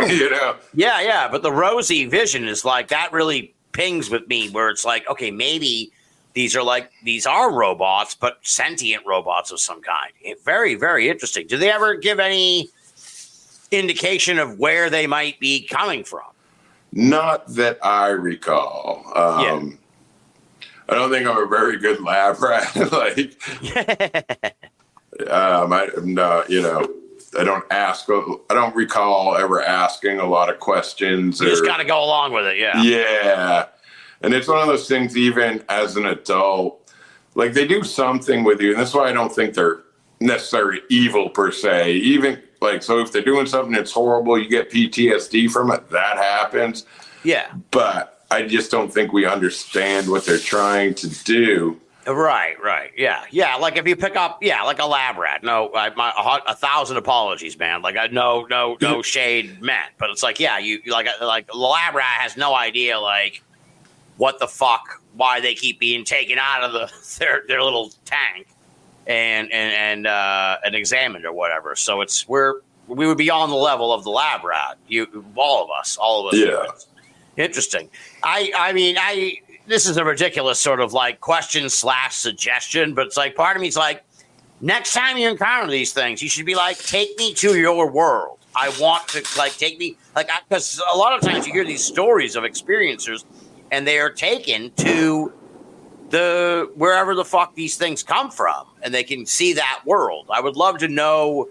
Yeah. But the rosy vision is like that really pings with me, where it's like, okay, maybe these are robots, but sentient robots of some kind. Very, very interesting. Do they ever give any indication of where they might be coming from? Not that I recall. I don't think I'm a very good lab rat. I don't recall ever asking a lot of questions. You just got to go along with it. Yeah. And it's one of those things, even as an adult, like they do something with you. And that's why I don't think they're necessarily evil per se. Even like, so if they're doing something that's horrible, you get PTSD from it, that happens. Yeah. But I just don't think we understand what they're trying to do. Right. Yeah. Like if you pick up, like a lab rat. No, 1,000 apologies, man. Like no shade meant, but it's like, you like a lab rat has no idea, like what the fuck, why they keep being taken out of their little tank and examined or whatever. So we would be on the level of the lab rat. All of us. Yeah. Interesting. I mean, this is a ridiculous sort of like question / suggestion, but it's like part of me is like, next time you encounter these things, you should be like, take me to your world. I want to take me because a lot of times you hear these stories of experiencers and they are taken to wherever the fuck these things come from, and they can see that world. I would love to know,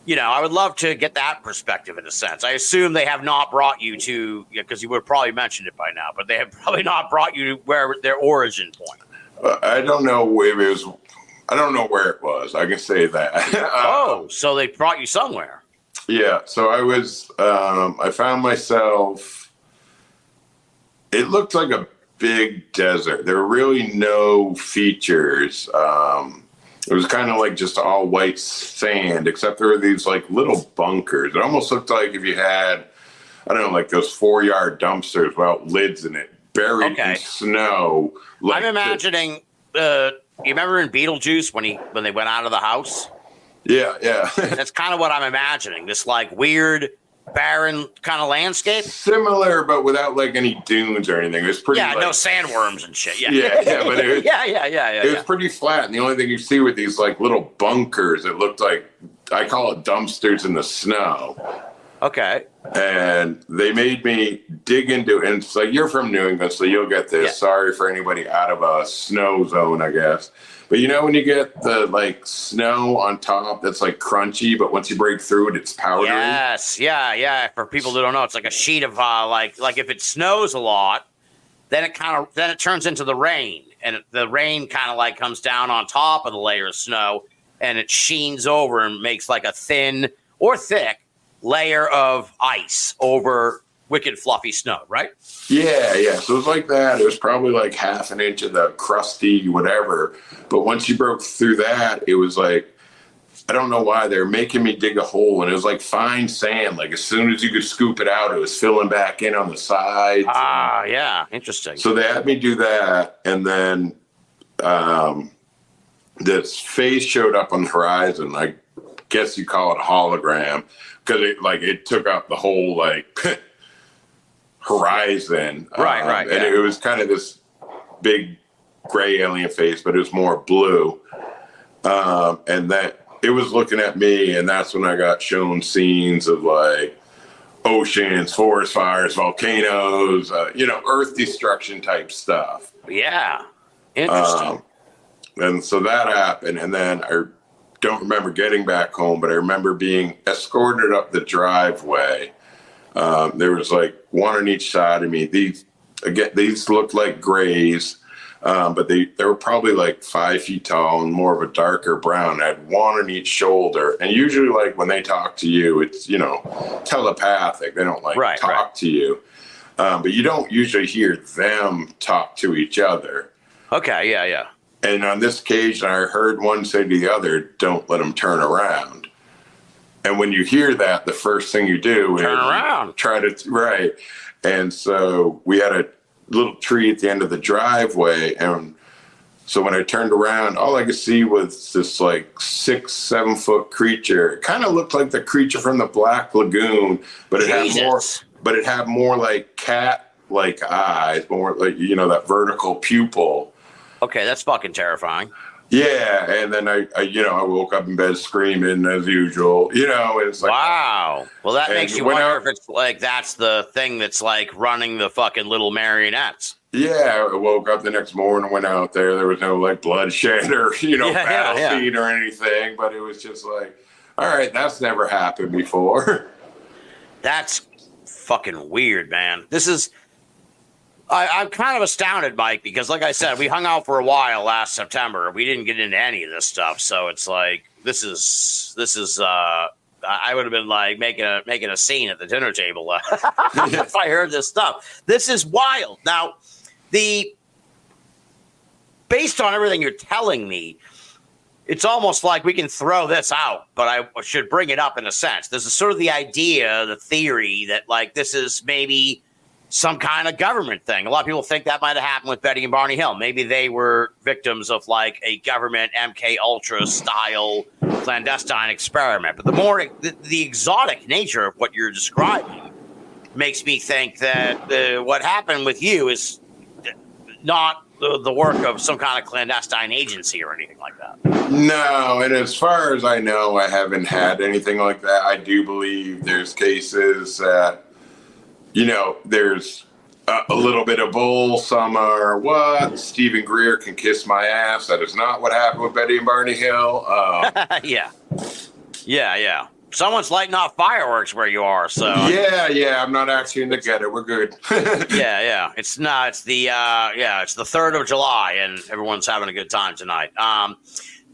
I would love to get that perspective in a sense. I assume they have not brought you to, because you would have probably mentioned it by now, but they have probably not brought you to where their origin point. I don't know if it was, I don't know where it was. I can say that. So they brought you somewhere. Yeah. So I found myself, it looked like a big desert. There were really no features. It was kind of like just all white sand, except there were these like little bunkers. It almost looked like if you had, I don't know, like those 4-yard dumpsters without lids in it, buried in snow. I'm imagining, you remember in Beetlejuice when they went out of the house? Yeah. That's kind of what I'm imagining. This like weird, barren kind of landscape. Similar, but without like any dunes or anything. It was pretty. Yeah, no sandworms and shit. Yeah. But it was, It was pretty flat, and the only thing you see with these like little bunkers, it looked like, I call it dumpsters in the snow. Okay. And they made me dig into it. And it's like, you're from New England, so you'll get this. Yeah. Sorry for anybody out of a snow zone, I guess. But when you get the like snow on top that's like crunchy, but once you break through it, it's powdery. Yes, yeah. For people that don't know, it's like a sheet of like if it snows a lot, then it turns into the rain, and the rain kind of like comes down on top of the layer of snow, and it sheens over and makes like a thin or thick layer of ice over wicked fluffy snow, right? Yeah. So it was like that. It was probably like half an inch of the crusty whatever. But once you broke through that, it was like, I don't know why they're making me dig a hole, and it was like fine sand. Like as soon as you could scoop it out, it was filling back in on the sides. Ah, yeah, interesting. So they had me do that, and then this face showed up on the horizon. I guess you call it a hologram, because it took up the whole horizon. Right. And it was kind of this big gray alien face, but it was more blue. And that it was looking at me, and that's when I got shown scenes of like oceans, forest fires, volcanoes, earth destruction type stuff. Yeah. Interesting. And so that happened, and then I don't remember getting back home, but I remember being escorted up the driveway. There was like one on each side of me. These looked like grays. But they were probably like 5 feet tall and more of a darker brown. I had one on each shoulder. And usually, like, when they talk to you, it's, you know, telepathic. They don't, like, talk to you. But you don't usually hear them talk to each other. Okay, yeah. And on this occasion, I heard one say to the other, "Don't let them turn around." And when you hear that, the first thing you do is turn around. Try to, right. And so we had a little tree at the end of the driveway. And so when I turned around, all I could see was this like 6-7 foot creature. It kind of looked like the creature from the Black Lagoon, but it had more like cat-like eyes, more like, you know, that vertical pupil. Okay, that's fucking terrifying. Yeah, and then I woke up in bed screaming as usual, you know, and it's like, wow. Well, that makes you wonder if it's like that's the thing that's like running the fucking little marionettes. Yeah, I woke up the next morning, went out there. There was no like bloodshed or, you know, battle scene or anything, but it was just like, all right, that's never happened before. That's fucking weird, man. This is. I'm kind of astounded, Mike, because like I said, we hung out for a while last September. We didn't get into any of this stuff. So it's like, this is I would have been like making a scene at the dinner table if I heard this stuff. This is wild. Now, based on everything you're telling me, it's almost like we can throw this out, but I should bring it up in a sense. There's sort of the idea, the theory that like this is maybe some kind of government thing. A lot of people think that might have happened with Betty and Barney Hill. Maybe they were victims of like a government MK Ultra style clandestine experiment. But the exotic nature of what you're describing makes me think that what happened with you is not the work of some kind of clandestine agency or anything like that. No, and as far as I know, I haven't had anything like that. I do believe there's cases that, you know, there's a little bit of bull. Some are what? Stephen Greer can kiss my ass. That is not what happened with Betty and Barney Hill. Yeah. Someone's lighting off fireworks where you are. So yeah. I'm not actually in the ghetto. We're good. yeah. It's not. It's the It's the 3rd of July, and everyone's having a good time tonight.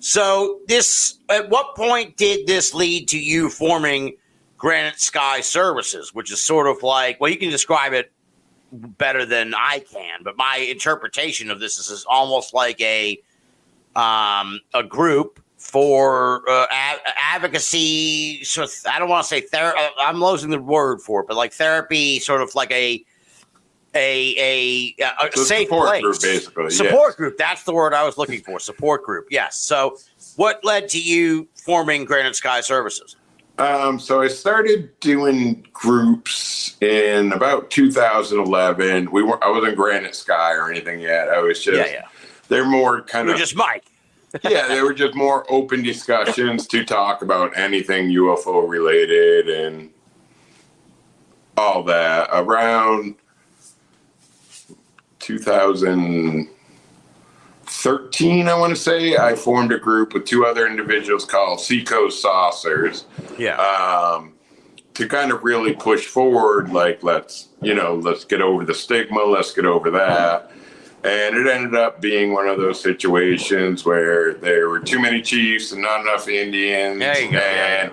So this. At what point did this lead to you forming Granite Sky Services, which is sort of like, well, you can describe it better than I can, but my interpretation of this is almost like a group for advocacy. So I don't want to say therapy. I'm losing the word for it, but like therapy, sort of like a safe place. Group, basically. Support group. That's the word I was looking for. Support group. Yes. So what led to you forming Granite Sky Services? So I started doing groups in about 2011. I wasn't Granite Sky or anything yet. I was just, they're more kind of just Mike. They were just more open discussions to talk about anything UFO related and all that. Around 2013, I want to say, I formed a group with 2 other individuals called Seacoast Saucers. To kind of really push forward, like, let's get over the stigma, let's get over that. And it ended up being one of those situations where there were too many chiefs and not enough Indians. There you go. And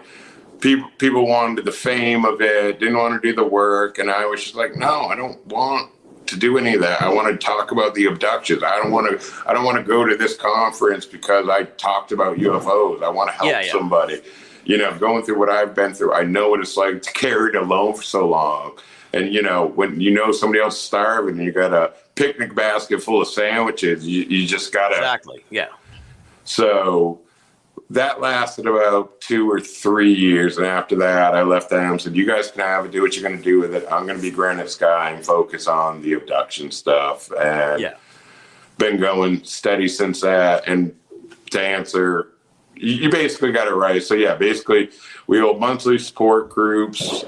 people wanted the fame of it, didn't want to do the work. And I was just like, no, I don't want to do any of that. I want to talk about the abductions. I don't want to go to this conference because I talked about UFOs. I want to help somebody. You know, going through what I've been through, I know what it's like to carry it alone for so long. And, you know, when you know somebody else is starving and you got a picnic basket full of sandwiches, you just got to. Exactly, yeah. So that lasted about 2 or 3 years. And after that, I left them and said, you guys can have it, do what you're going to do with it. I'm going to be Granite Sky and focus on the abduction stuff. And been going steady since that. And to answer, you basically got it right. So, basically, we hold monthly support groups.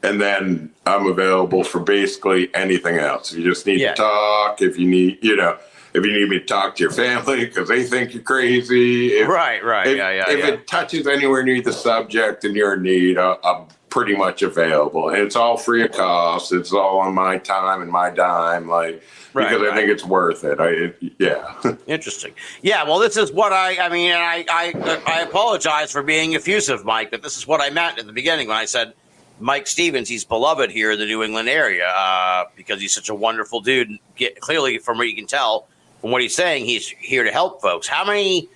And then I'm available for basically anything else. If you just need to talk, if you need, if you need me to talk to your family because they think you're crazy. If it touches anywhere near the subject and you're in need, I'm pretty much available. And it's all free of cost. It's all on my time and my dime. Like, because I think it's worth it. Yeah. Interesting. Yeah, well, this is what I apologize for being effusive, Mike, but this is what I meant at the beginning when I said Mike Stevens, he's beloved here in the New England area because he's such a wonderful dude. Clearly, from what you can tell, from what he's saying, he's here to help folks. How many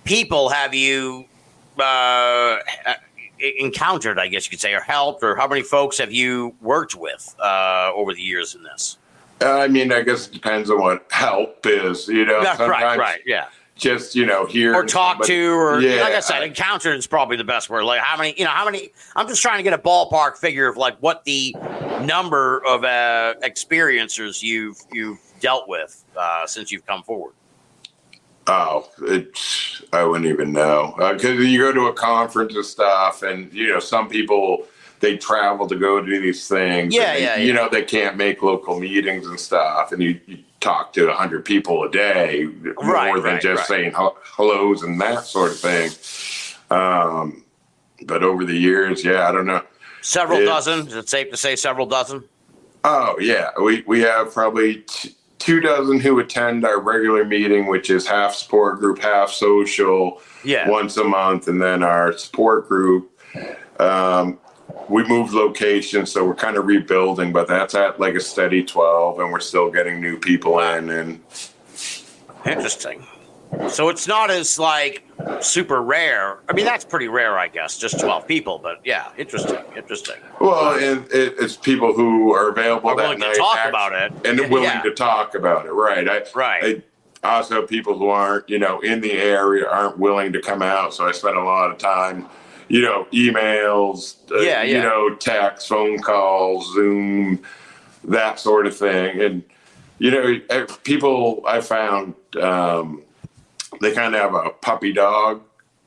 people have you encountered, I guess you could say, or helped, or how many folks have you worked with over the years in this? I mean, I guess it depends on what help is, That's right, yeah. Just, hear. Or talk to, or yeah, like I said, encountered is probably the best word. Like how many, I'm just trying to get a ballpark figure of like what the number of experiencers you've dealt with since you've come forward. Oh, I wouldn't even know. Because you go to a conference and stuff, and, some people, they travel to go to these things. Yeah. They can't make local meetings and stuff. And you talk to 100 people a day, more than just saying hellos and that sort of thing. But over the years, I don't know. Several dozen? Is it safe to say several dozen? Oh, yeah. We have probably 2 dozen who attend our regular meeting, which is half support group, half social, once a month. And then our support group, we moved locations, so we're kind of rebuilding, but that's at like a steady 12, and we're still getting new people in. And interesting. So it's not as like super rare. I mean, that's pretty rare, I guess, just 12 people. But yeah, interesting. Well, and it's people who are available that willing night to talk about it, and willing to talk about it. Right. I also have people who aren't, in the area, aren't willing to come out. So I spend a lot of time, emails, text, phone calls, Zoom, that sort of thing. And, people I found, they kind of have a puppy dog,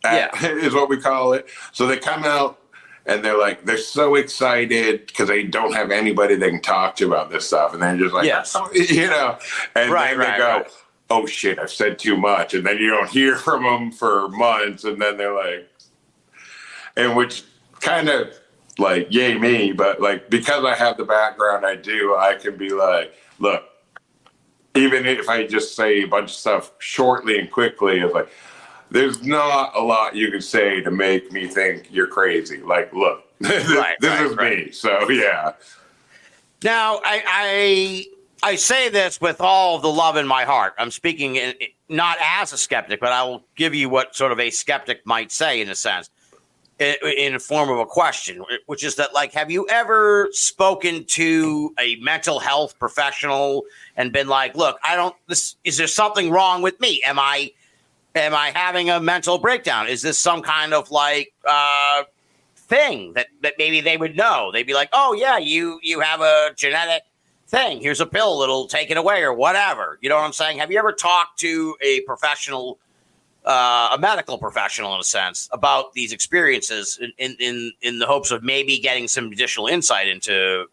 is what we call it. So they come out and they're so excited because they don't have anybody they can talk to about this stuff. And they're just like, and then they go, oh shit, I've said too much. And then you don't hear from them for months. And then they're like, and which kind of like, yay me, but like, because I have the background I do, I can be like, look, even if I just say a bunch of stuff shortly and quickly, it's like, there's not a lot you can say to make me think you're crazy. Like, look, this is me. So, yeah. Now, I say this with all the love in my heart. I'm speaking not as a skeptic, but I will give you what sort of a skeptic might say in a sense. In the form of a question, which is that, like, have you ever spoken to a mental health professional and been like, look, is there something wrong with me? Am I having a mental breakdown? Is this some kind of like thing that maybe they would know? They'd be like, oh yeah, you have a genetic thing. Here's a pill that'll take it away or whatever. You know what I'm saying? Have you ever talked to a professional, a medical professional in a sense, about these experiences in the hopes of maybe getting some additional insight into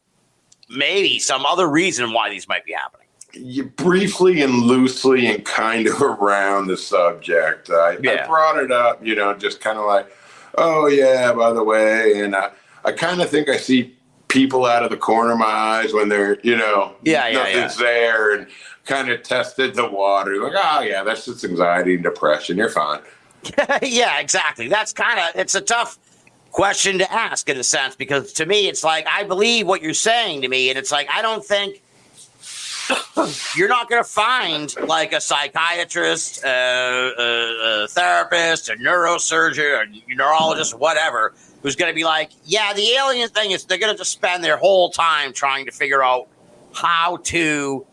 maybe some other reason why these might be happening? You briefly and loosely and kind of around the subject. I brought it up, just kind of like, oh yeah, by the way. And I kind of think I see people out of the corner of my eyes when they're, nothing's there, and kind of tested the water. Like, oh yeah, that's just anxiety and depression. You're fine. Yeah, exactly. It's a tough question to ask in a sense, because to me, it's like, I believe what you're saying to me. And it's like, I don't think you're not going to find like a psychiatrist, a therapist, a neurosurgeon, a neurologist, whatever, who's going to be like, yeah, the alien thing is, they're going to just spend their whole time trying to figure out how to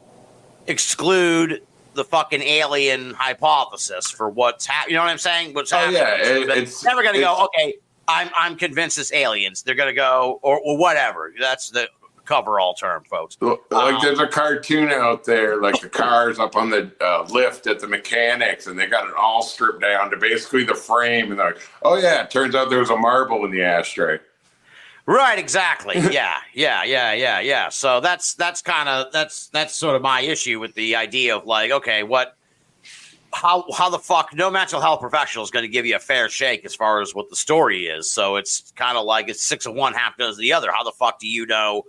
exclude the fucking alien hypothesis for what's happening. You know what I'm saying? What's happening? It's never going to go, okay, I'm convinced it's aliens. They're going to go, or whatever. That's the coverall term, folks. Like there's a cartoon out there, like the cars up on the lift at the mechanics, and they got it all stripped down to basically the frame, and they're like, oh yeah, it turns out there was a marble in the ashtray. Right, exactly. Yeah. So that's sort of my issue with the idea of like, okay, how the fuck, no mental health professional is going to give you a fair shake as far as what the story is. So it's kind of like it's 6 of one, half dozen of the other. How the fuck do you know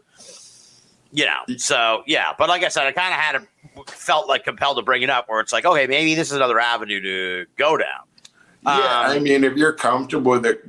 So yeah, but like I said, I kind of felt like compelled to bring it up where it's like, okay, maybe this is another avenue to go down. Yeah, I mean, if you're comfortable with it,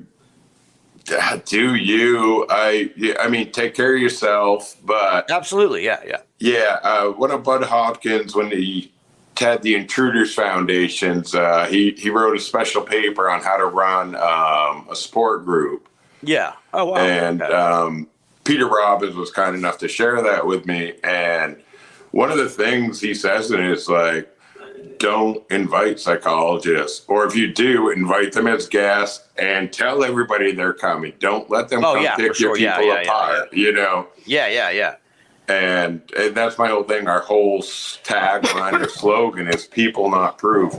do you? I mean, take care of yourself. But absolutely, yeah. One of Bud Hopkins, when he had the Intruders Foundations, he wrote a special paper on how to run a support group. Yeah. Oh wow. And Peter Robbins was kind enough to share that with me. And one of the things he says in it is like, don't invite psychologists, or if you do, invite them as guests and tell everybody they're coming. Don't let them pick your people apart. Yeah. And that's my whole thing. Our whole tagline or slogan is "People, not proof."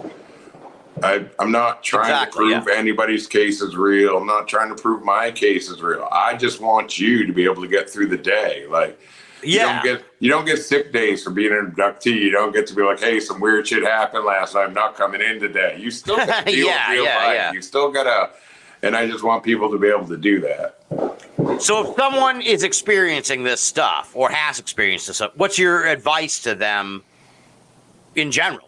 I'm not trying to prove anybody's case is real. I'm not trying to prove my case is real. I just want you to be able to get through the day. Like, you don't get sick days for being an abductee. You don't get to be like, hey, some weird shit happened last night. I'm not coming in today. You still got to deal with real life. You still got to, and I just want people to be able to do that. So if someone is experiencing this stuff or has experienced this stuff, what's your advice to them in general?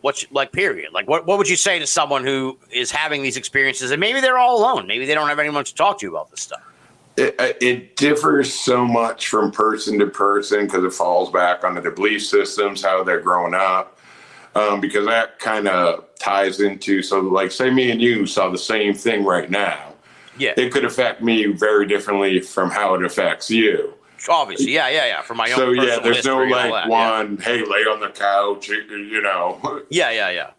Period? Like, what would you say to someone who is having these experiences and maybe they're all alone? Maybe they don't have anyone to talk to about this stuff. It differs so much from person to person because it falls back onto their belief systems, how they're growing up, because that kind of ties into, so like say me and you saw the same thing right now. Yeah. It could affect me very differently from how it affects you. Obviously, yeah. From my own personal history. There's no like one, hey, lay on the couch, Yeah.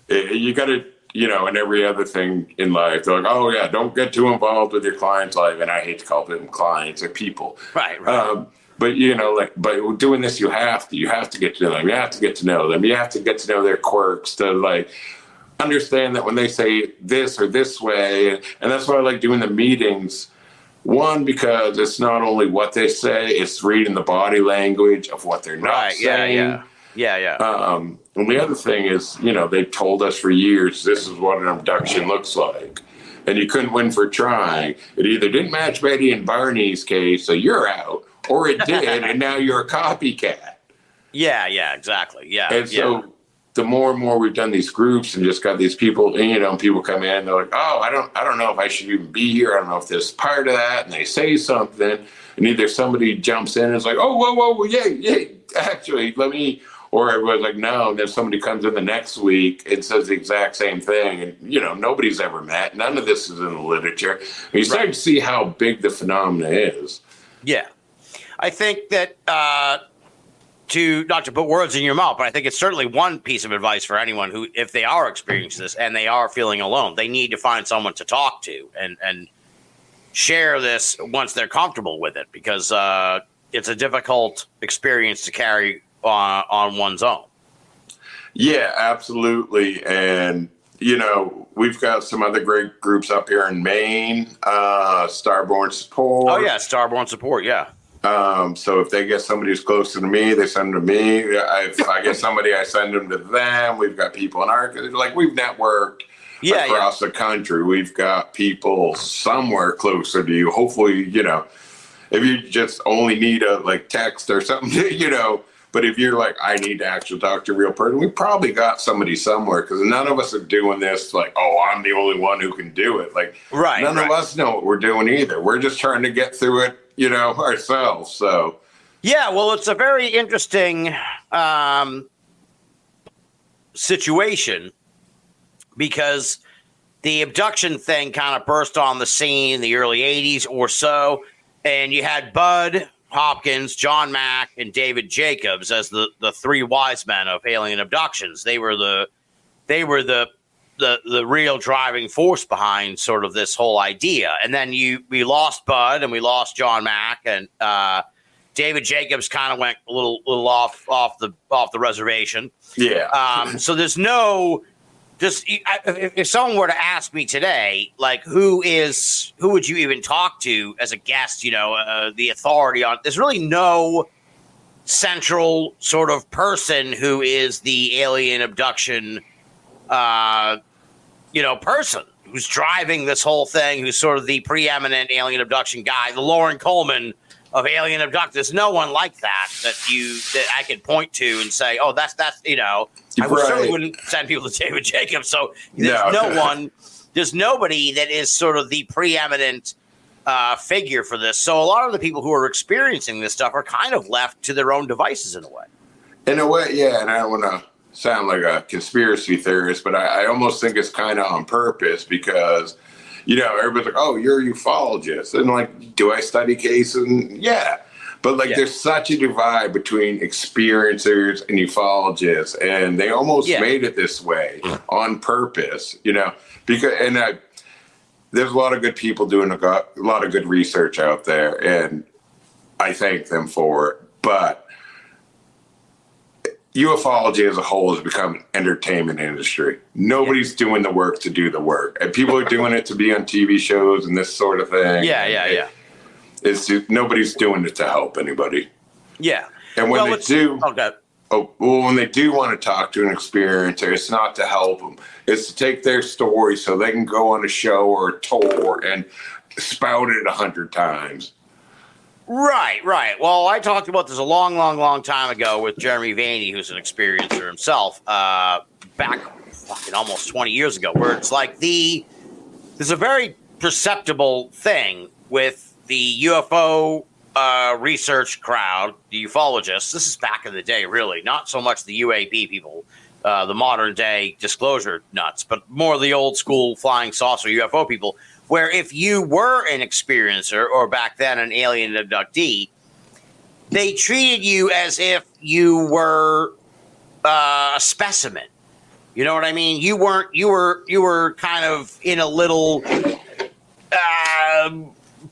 You got to, and every other thing in life, they're like, oh yeah, don't get too involved with your client's life. And I hate to call them clients or people. Right. But but doing this, you have to get to know them. You have to get to know them. You have to get to know their quirks to like understand that when they say this or this way. And that's why I like doing the meetings. One, because it's not only what they say, it's reading the body language of what they're not saying. Yeah. And the other thing is, they've told us for years, this is what an abduction looks like. And you couldn't win for trying. It either didn't match Betty and Barney's case, so you're out, or it did, and now you're a copycat. Yeah, exactly. Yeah. And so the more and more we've done these groups and just got these people, and, people come in, they're like, oh, I don't know if I should even be here. I don't know if this is part of that. And they say something, and either somebody jumps in and is like, oh, whoa, yeah, actually, let me... Or everyone's like, no, and then somebody comes in the next week and says the exact same thing. And, nobody's ever met. None of this is in the literature. And you start to see how big the phenomena is. Yeah. I think that, not to put words in your mouth, but I think it's certainly one piece of advice for anyone who, if they are experiencing this and they are feeling alone, they need to find someone to talk to and share this once they're comfortable with it, because it's a difficult experience to carry on one's own. Yeah, absolutely. And, we've got some other great groups up here in Maine, Starborn Support. Oh, yeah, Starborn Support, yeah. So if they get somebody who's closer to me, they send them to me. If I get somebody, I send them to them. We've got people in our, we've networked across the country. We've got people somewhere closer to you. Hopefully, if you just only need a text or something, But if you're like, I need to actually talk to a real person, we probably got somebody somewhere, because none of us are doing this like, oh, I'm the only one who can do it. None of us know what we're doing either. We're just trying to get through it, ourselves. So, yeah, well, it's a very interesting situation, because the abduction thing kind of burst on the scene in the early 80s or so, and you had Bud Hopkins, John Mack, and David Jacobs as the three wise men of alien abductions. They were the real driving force behind sort of this whole idea. And then we lost Bud and we lost John Mack, and David Jacobs kind of went a little off the reservation. Yeah. So there's no. If someone were to ask me today, who would you even talk to as a guest, the authority on, there's really no central sort of person who is the alien abduction, person who's driving this whole thing, who's sort of the preeminent alien abduction guy, the Lauren Coleman of alien abductors. There's no one like that I could point to and say, oh, that's I certainly wouldn't send people to David Jacobs. So there's no one. There's nobody that is sort of the preeminent figure for this. So a lot of the people who are experiencing this stuff are kind of left to their own devices in a way. In a way, yeah. And I don't want to sound like a conspiracy theorist, but I almost think it's kind of on purpose because, everybody's like, oh, you're a ufologist. And like, do I study cases? And yeah. But there's such a divide between experiencers and ufologists, and they almost made it this way on purpose, because there's a lot of good people doing a lot of good research out there, and I thank them for it. But ufology as a whole has become an entertainment industry. Nobody's doing the work to do the work, and people are doing it to be on TV shows and this sort of thing. Yeah. It's just, nobody's doing it to help anybody. Yeah. And when they do, when they do want to talk to an experiencer, it's not to help them. It's to take their story so they can go on a show or a tour and spout it 100 times. Right. Well, I talked about this a long time ago with Jeremy Vaney, who's an experiencer himself, back fucking almost 20 years ago, where it's like there's a very perceptible thing with the UFO research crowd, the ufologists. This is back in the day, really. Not so much the UAP people, the modern day disclosure nuts, but more the old school flying saucer UFO people, where if you were an experiencer or back then an alien abductee, they treated you as if you were a specimen. You know what I mean? You were kind of in a little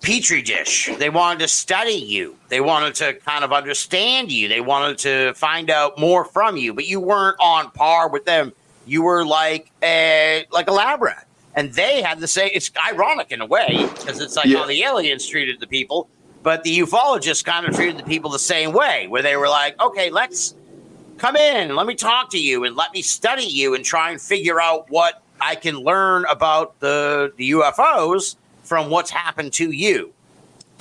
petri dish. They wanted to study you. They wanted to kind of understand you. They wanted to find out more from you, but you weren't on par with them. You were like a lab rat. And they had the same. It's ironic in a way because it's like how the aliens treated the people, but the ufologists kind of treated the people the same way, where they were like, okay, let's come in, let me talk to you and let me study you and try and figure out what I can learn about the UFOs from what's happened to you.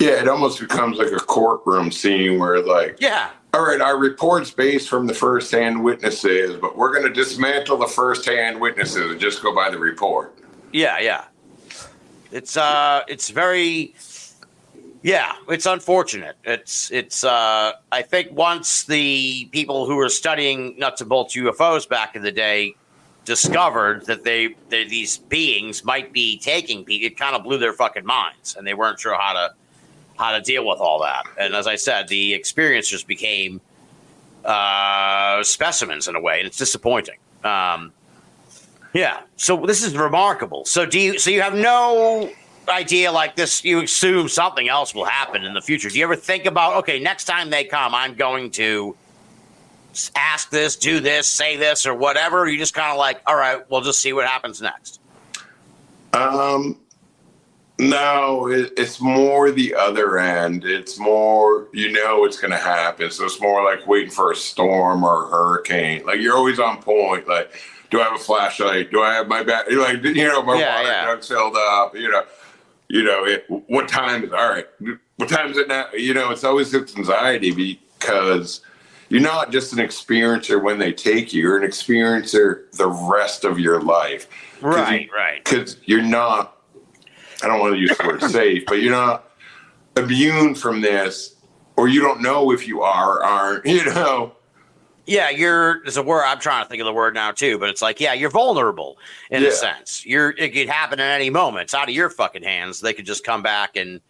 Yeah, it almost becomes like a courtroom scene where all right, our report's based from the first-hand witnesses, but we're going to dismantle the first-hand witnesses and just go by the report. Yeah. It's very, it's unfortunate. It's I think once the people who were studying nuts and bolts UFOs back in the day discovered that these beings might be taking people, it kind of blew their fucking minds, and they weren't sure how to deal with all that. And as I said, the experiencers became specimens in a way, and it's disappointing. Yeah, so this is remarkable. So you have no idea like this? You assume something else will happen in the future. Do you ever think about, okay, next time they come, I'm going to ask this, do this, say this, or whatever? Or you just kind of like, all right, we'll just see what happens next? No, it's more the other end. It's more, it's going to happen. So it's more like waiting for a storm or a hurricane. Like you're always on point. Like, do I have a flashlight? Do I have my battery? Like, my water junk's filled up. What time is all right? What time is it now? It's always this anxiety because you're not just an experiencer when they take you. You're an experiencer the rest of your life. Right. Because you're not. I don't want to use the word safe, but you're not immune from this, or you don't know if you are or aren't. Yeah, there's a word, I'm trying to think of the word now too, but it's like, you're vulnerable in a sense. It could happen at any moment. It's out of your fucking hands. They could just come back and...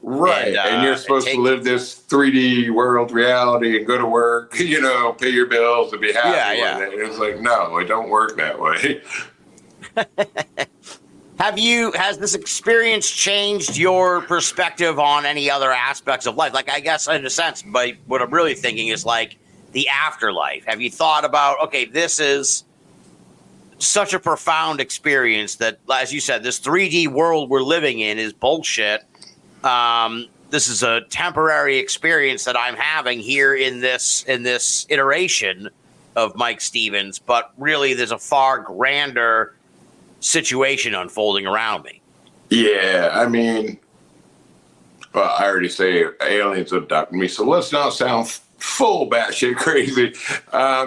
Right, and you're supposed to live this 3D world reality and go to work, pay your bills and be happy with it. It's like, no, it don't work that way. Has this experience changed your perspective on any other aspects of life? Like, I guess in a sense, but what I'm really thinking is like, the afterlife. Have you thought about, okay, this is such a profound experience that, as you said, this 3D world we're living in is bullshit. This is a temporary experience that I'm having here in this iteration of Mike Stevens, but really there's a far grander situation unfolding around me. Yeah, I mean, well, I already say aliens abducted me, so let's not sound full batshit crazy. I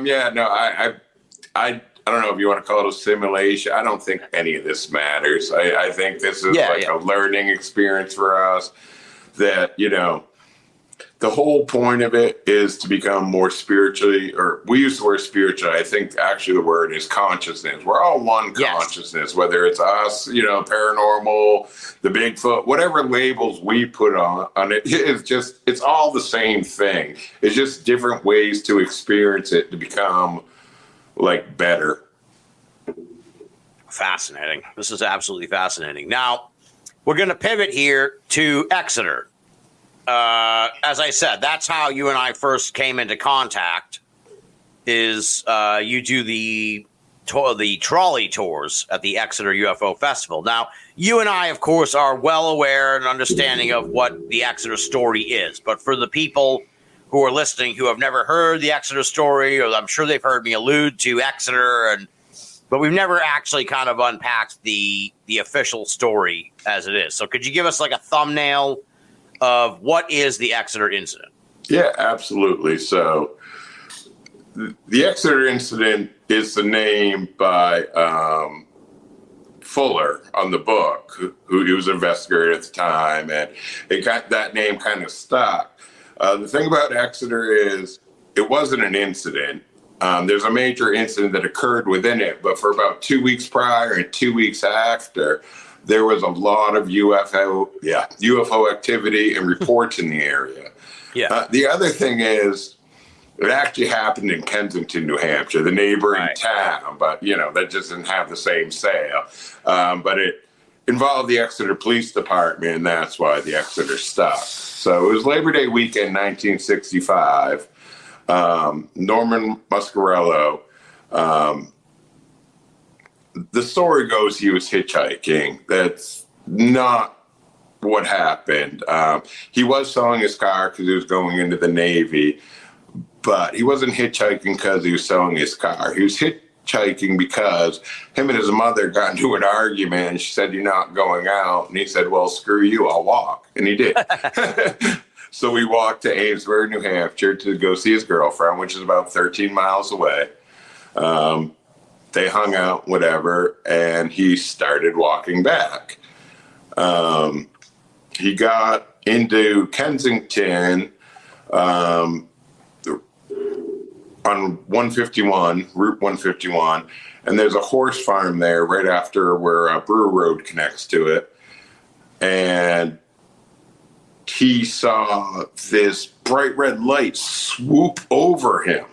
don't know if you want to call it a simulation. I don't think any of this matters. I think this is a learning experience for us that, the whole point of it is to become more spiritually, or we use the word spiritual. I think actually the word is consciousness. We're all one consciousness, whether it's us, paranormal, the Bigfoot, whatever labels we put on it, it's all the same thing. It's just different ways to experience it to become better. Fascinating. This is absolutely fascinating. Now, we're going to pivot here to Exeter. As I said, that's how you and I first came into contact. Is you do the trolley tours at the Exeter UFO Festival. Now, you and I, of course, are well aware and understanding of what the Exeter story is. But for the people who are listening who have never heard the Exeter story, or I'm sure they've heard me allude to Exeter, but we've never actually kind of unpacked the official story as it is. So could you give us a thumbnail of what is the Exeter incident? Yeah, absolutely. So the Exeter incident is the name by Fuller on the book, who he was an investigator at the time, and it got that name kind of stuck. The thing about Exeter is it wasn't an incident. There's a major incident that occurred within it, but for about 2 weeks prior and 2 weeks after, there was a lot of UFO activity and reports in the area. Yeah. The other thing is, it actually happened in Kensington, New Hampshire, the neighboring town, but that just didn't have the same sale. But it involved the Exeter Police Department, and that's why the Exeter stuck. So it was Labor Day weekend, 1965. Norman Muscarello. The story goes he was hitchhiking. That's not what happened. He was selling his car because he was going into the Navy, but he wasn't hitchhiking because he was selling his car. He was hitchhiking because him and his mother got into an argument, and she said, "You're not going out." And he said, "Well, screw you, I'll walk." And he did. So we walked to Amesbury, New Hampshire to go see his girlfriend, which is about 13 miles away. They hung out, whatever, and he started walking back. He got into Kensington on 151, Route 151, and there's a horse farm there right after where Brewer Road connects to it. And he saw this bright red light swoop over him.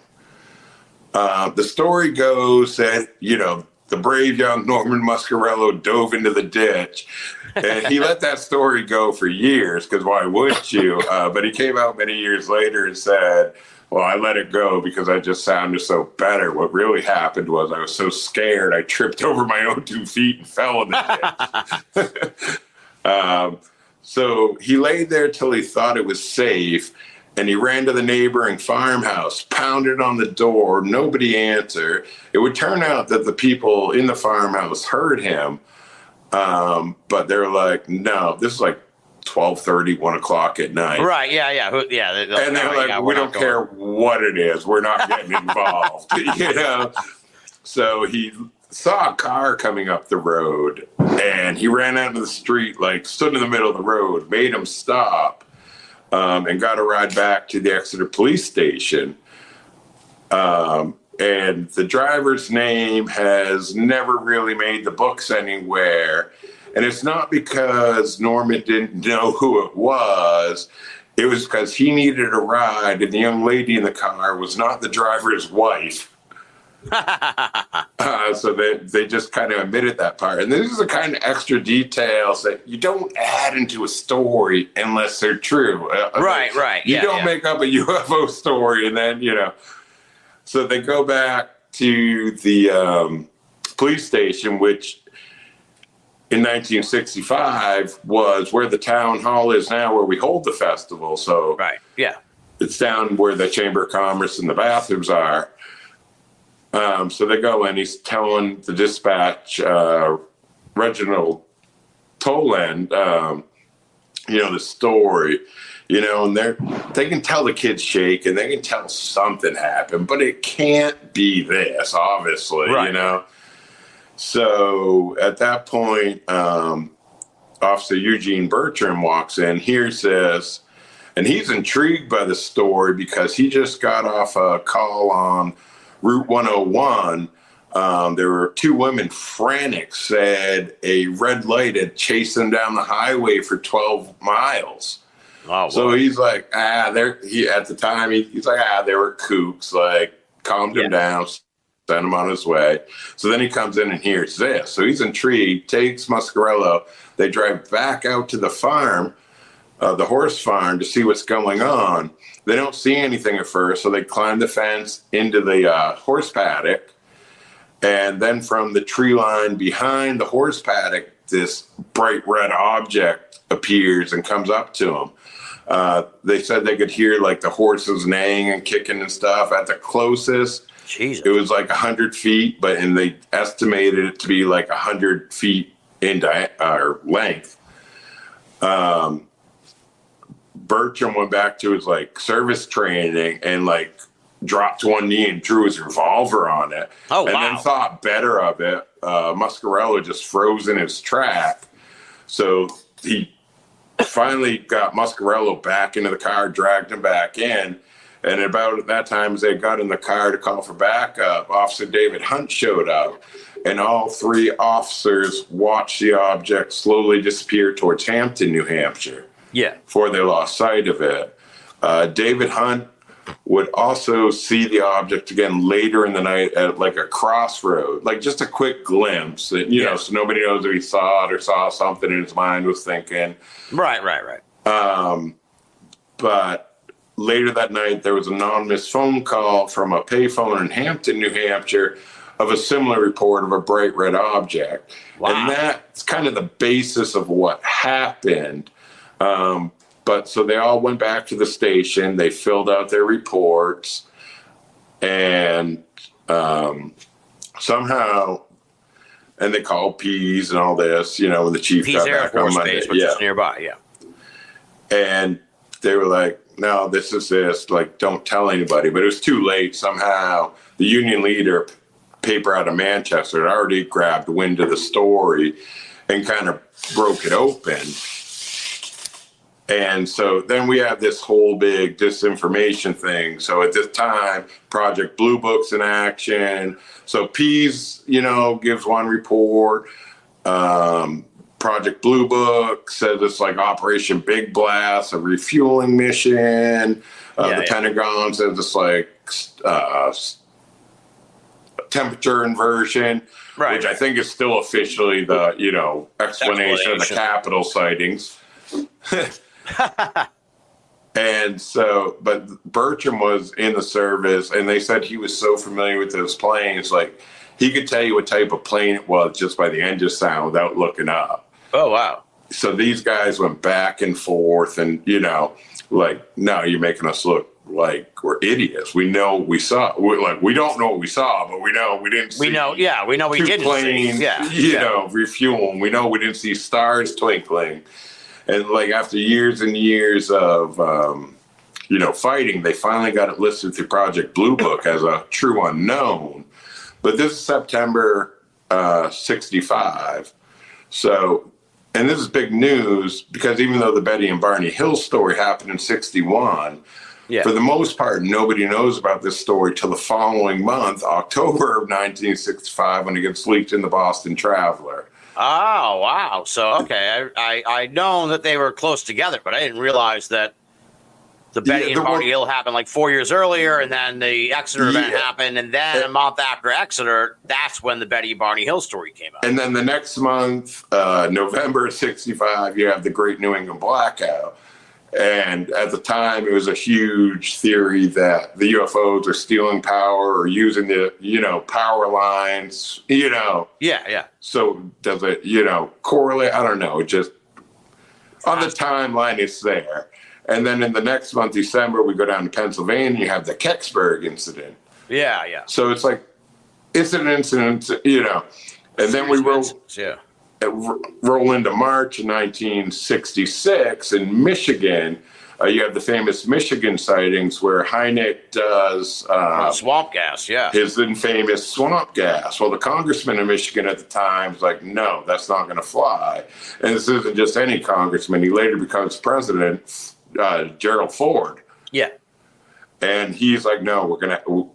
The story goes that, the brave young Norman Muscarello dove into the ditch, and he let that story go for years, because why wouldn't you? But he came out many years later and said, "Well, I let it go because I just sounded so better. What really happened was I was so scared I tripped over my own 2 feet and fell in the ditch." So he lay there till he thought it was safe, and he ran to the neighboring farmhouse, pounded on the door. Nobody answered. It would turn out that the people in the farmhouse heard him, but they're like, "No, this is 12:30, 1 o'clock at night." Right, yeah. And they're like, "We don't care what it is. We're not getting involved." So he saw a car coming up the road, and he ran out into the street, stood in the middle of the road, made him stop, and got a ride back to the Exeter police station. And the driver's name has never really made the books anywhere. And it's not because Norman didn't know who it was. It was because he needed a ride, and the young lady in the car was not the driver's wife. So they just kind of omitted that part. And this is the kind of extra details that you don't add into a story unless they're true. Right. You don't make up a UFO story and then, So they go back to the police station, which in 1965 was where the town hall is now, where we hold the festival. So it's down where the Chamber of Commerce and the bathrooms are. So they go in, he's telling the dispatch, Reginald Toland, the story, and they can tell the kid's shaking, they can tell something happened, but it can't be this, obviously, Right. So at that point, Officer Eugene Bertram walks in, hears this, and he's intrigued by the story because he just got off a call on Route 101. There were two women frantic, said a red light had chased them down the highway for 12 miles. Oh, so he's like, at the time, he's like, they were kooks, like, calmed him down, sent him on his way. So then he comes in and hears this. So he's intrigued, takes Muscarello. They drive back out to the farm, the horse farm, to see what's going on. They don't see anything at first, so they climb the fence into the horse paddock. And then from the tree line behind the horse paddock, this bright red object appears and comes up to them. They said they could hear like the horses neighing and kicking and stuff. At the closest, Jesus. It was like 100 feet, and they estimated it to be like 100 feet in length. Bertram went back to his like service training and like dropped to one knee and drew his revolver on it. Oh, and then thought better of it. Muscarello just froze in his track. So he finally got Muscarello back into the car, dragged him back in. And about at that time, as they got in the car to call for backup, Officer David Hunt showed up. And all three officers watched the object slowly disappear towards Hampton, New Hampshire. Yeah. Before they lost sight of it. David Hunt would also see the object again later in the night at like a crossroad, like just a quick glimpse that, so nobody knows if he saw it or saw something in his mind was thinking. Right. But later that night, there was an anonymous phone call from a payphone in Hampton, New Hampshire, of a similar report of a bright red object. Wow. And that's kind of the basis of what happened. But so they all went back to the station. They filled out their reports, and somehow, and they called Pease and all this, when the chief got Air back on Force Monday. Base, which is nearby. Yeah. And they were like, "No, this is this. Like, don't tell anybody." But it was too late. Somehow, the union leader, paper out of Manchester, had already grabbed wind of the story and kind of broke it open. And so then we have this whole big disinformation thing. So at this time, Project Blue Book's in action. So Pease, gives one report. Project Blue Book says it's like Operation Big Blast, a refueling mission. The Pentagon says it's like temperature inversion, which I think is still officially the, explanation of the Capitol sightings. And so, but Bertram was in the service, and they said he was so familiar with those planes, like he could tell you what type of plane it was just by the engine sound without looking up. Oh, wow. So these guys went back and forth, and like, no, you're making us look like we're idiots. We know we saw. We don't know what we saw, but we know we didn't see. We know we didn't planes, see. Refueling. We know we didn't see stars twinkling. And like after years and years of, fighting, they finally got it listed through Project Blue Book as a true unknown. But this is September 65. So, and this is big news because even though the Betty and Barney Hill story happened in 61, for the most part, nobody knows about this story till the following month, October of 1965, when it gets leaked in the Boston Traveler. Oh, wow. So, okay. I known that they were close together, but I didn't realize that the Betty and Barney Hill happened like 4 years earlier, and then the Exeter event happened, and then a month after Exeter, that's when the Betty and Barney Hill story came out. And then the next month, November of 65, you have the Great New England Blackout. And at the time, it was a huge theory that the UFOs are stealing power or using the, power lines, Yeah. So does it, correlate? I don't know. Just on the timeline, it's there. And then in the next month, December, we go down to Pennsylvania, you have the Kecksburg incident. Yeah. So it's like, it's an incident, and then we wrote. Yeah. roll into March of 1966 in Michigan. You have the famous Michigan sightings where Hynek does swamp gas, yeah. his infamous swamp gas. Well, the congressman in Michigan at the time was like, no, that's not going to fly. And this isn't just any congressman. He later becomes president, Gerald Ford. Yeah. And he's like, no,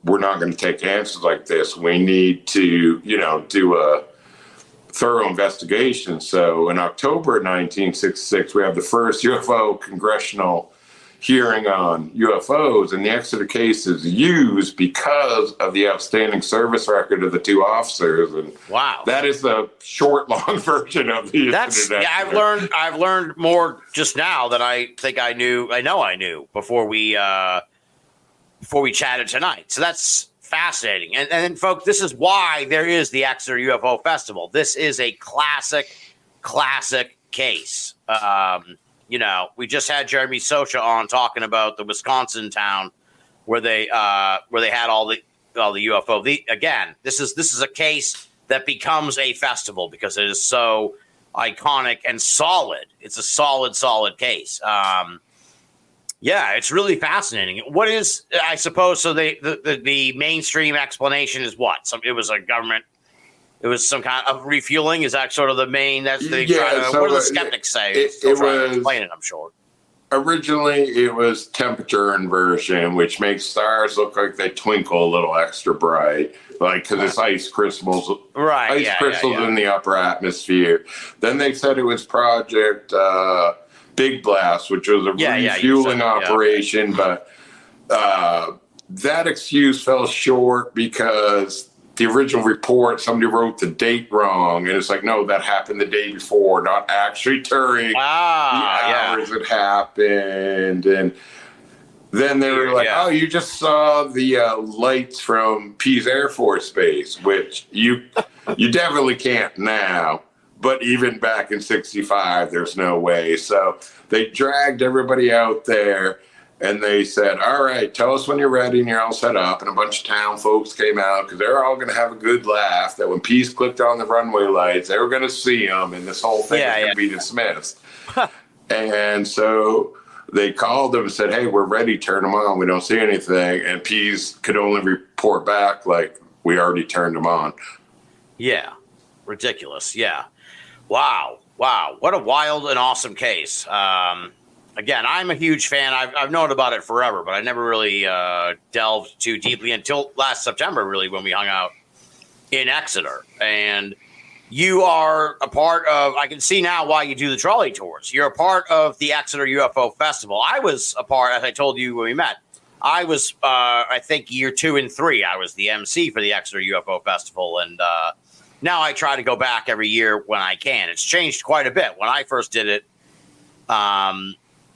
we're not going to take answers like this. We need to, do a thorough investigation. So in October 1966, we have the first UFO congressional hearing on UFOs, and the Exeter case is used because of the outstanding service record of the two officers. And wow, that is the short, long version of the incident. Yeah, I've learned more just now than I think I knew. I knew before we chatted tonight. So that's fascinating. And then, folks, this is why there is the Exeter UFO Festival. This is a classic case. We just had Jeremy Socha on talking about the Wisconsin town where they had all the UFO. This is a case that becomes a festival because it is so iconic and solid. It's a solid case. Yeah, it's really fascinating. What is, I suppose, so the mainstream explanation is what? It was a government. It was some kind of refueling. Is that sort of the main? That's the what do the skeptics say? It was explain it. I'm sure. Originally, it was temperature inversion, which makes stars look like they twinkle a little extra bright, like because it's ice crystals, crystals in the upper atmosphere. Then they said it was Project Big Blast, which was a refueling operation, but that excuse fell short because the original report, somebody wrote the date wrong, and it's like, no, that happened the day before, not actually during the hours it happened. And then they were like, oh, you just saw the lights from Pease Air Force Base, which you definitely can't now. But even back in 65, there's no way. So they dragged everybody out there. And they said, all right, tell us when you're ready and you're all set up. And a bunch of town folks came out because they're all going to have a good laugh that when Peace clicked on the runway lights, they were going to see them and this whole thing was going to be dismissed. And so they called them and said, hey, we're ready, turn them on. We don't see anything. And Peace could only report back like, we already turned them on. Yeah, ridiculous. Yeah. Wow. What a wild and awesome case. Again, I'm a huge fan. I've known about it forever, but I never really delved too deeply until last September, really, when we hung out in Exeter. And you are a part of, I can see now why you do the trolley tours. You're a part of the Exeter UFO Festival. I was a part, as I told you when we met, I was, I think, year 2 and 3. I was the MC for the Exeter UFO Festival. And now I try to go back every year when I can. It's changed quite a bit. When I first did it,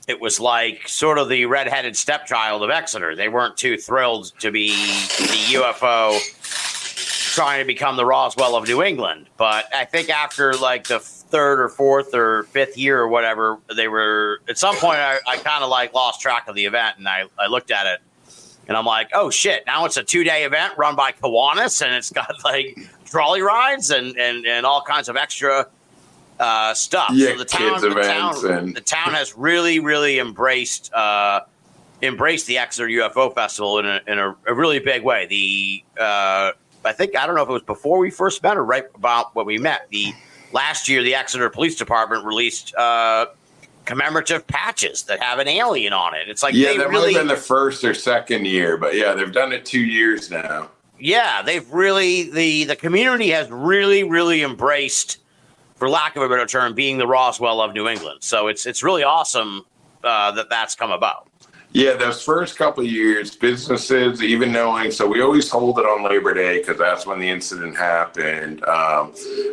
it was like sort of the redheaded stepchild of Exeter. They weren't too thrilled to be the UFO trying to become the Roswell of New England. But I think after like the 3rd or 4th or 5th year or whatever, they were at some point I kind of like lost track of the event, and I looked at it and I'm like, oh shit, now it's a 2-day event run by Kiwanis, and it's got like trolley rides and all kinds of extra stuff. Yeah, so the town has really embraced the Exeter UFO Festival in a really big way. I think, I don't know if it was before we first met or right about when we met. Last year, the Exeter Police Department released commemorative patches that have an alien on it. It's like that might have been the first or second year, but yeah, they've done it 2 years now. Yeah, they've really the community has really embraced, for lack of a better term, being the Roswell of New England. So it's really awesome that's come about. Yeah, those first couple of years, businesses, even knowing, so we always hold it on Labor Day because that's when the incident happened.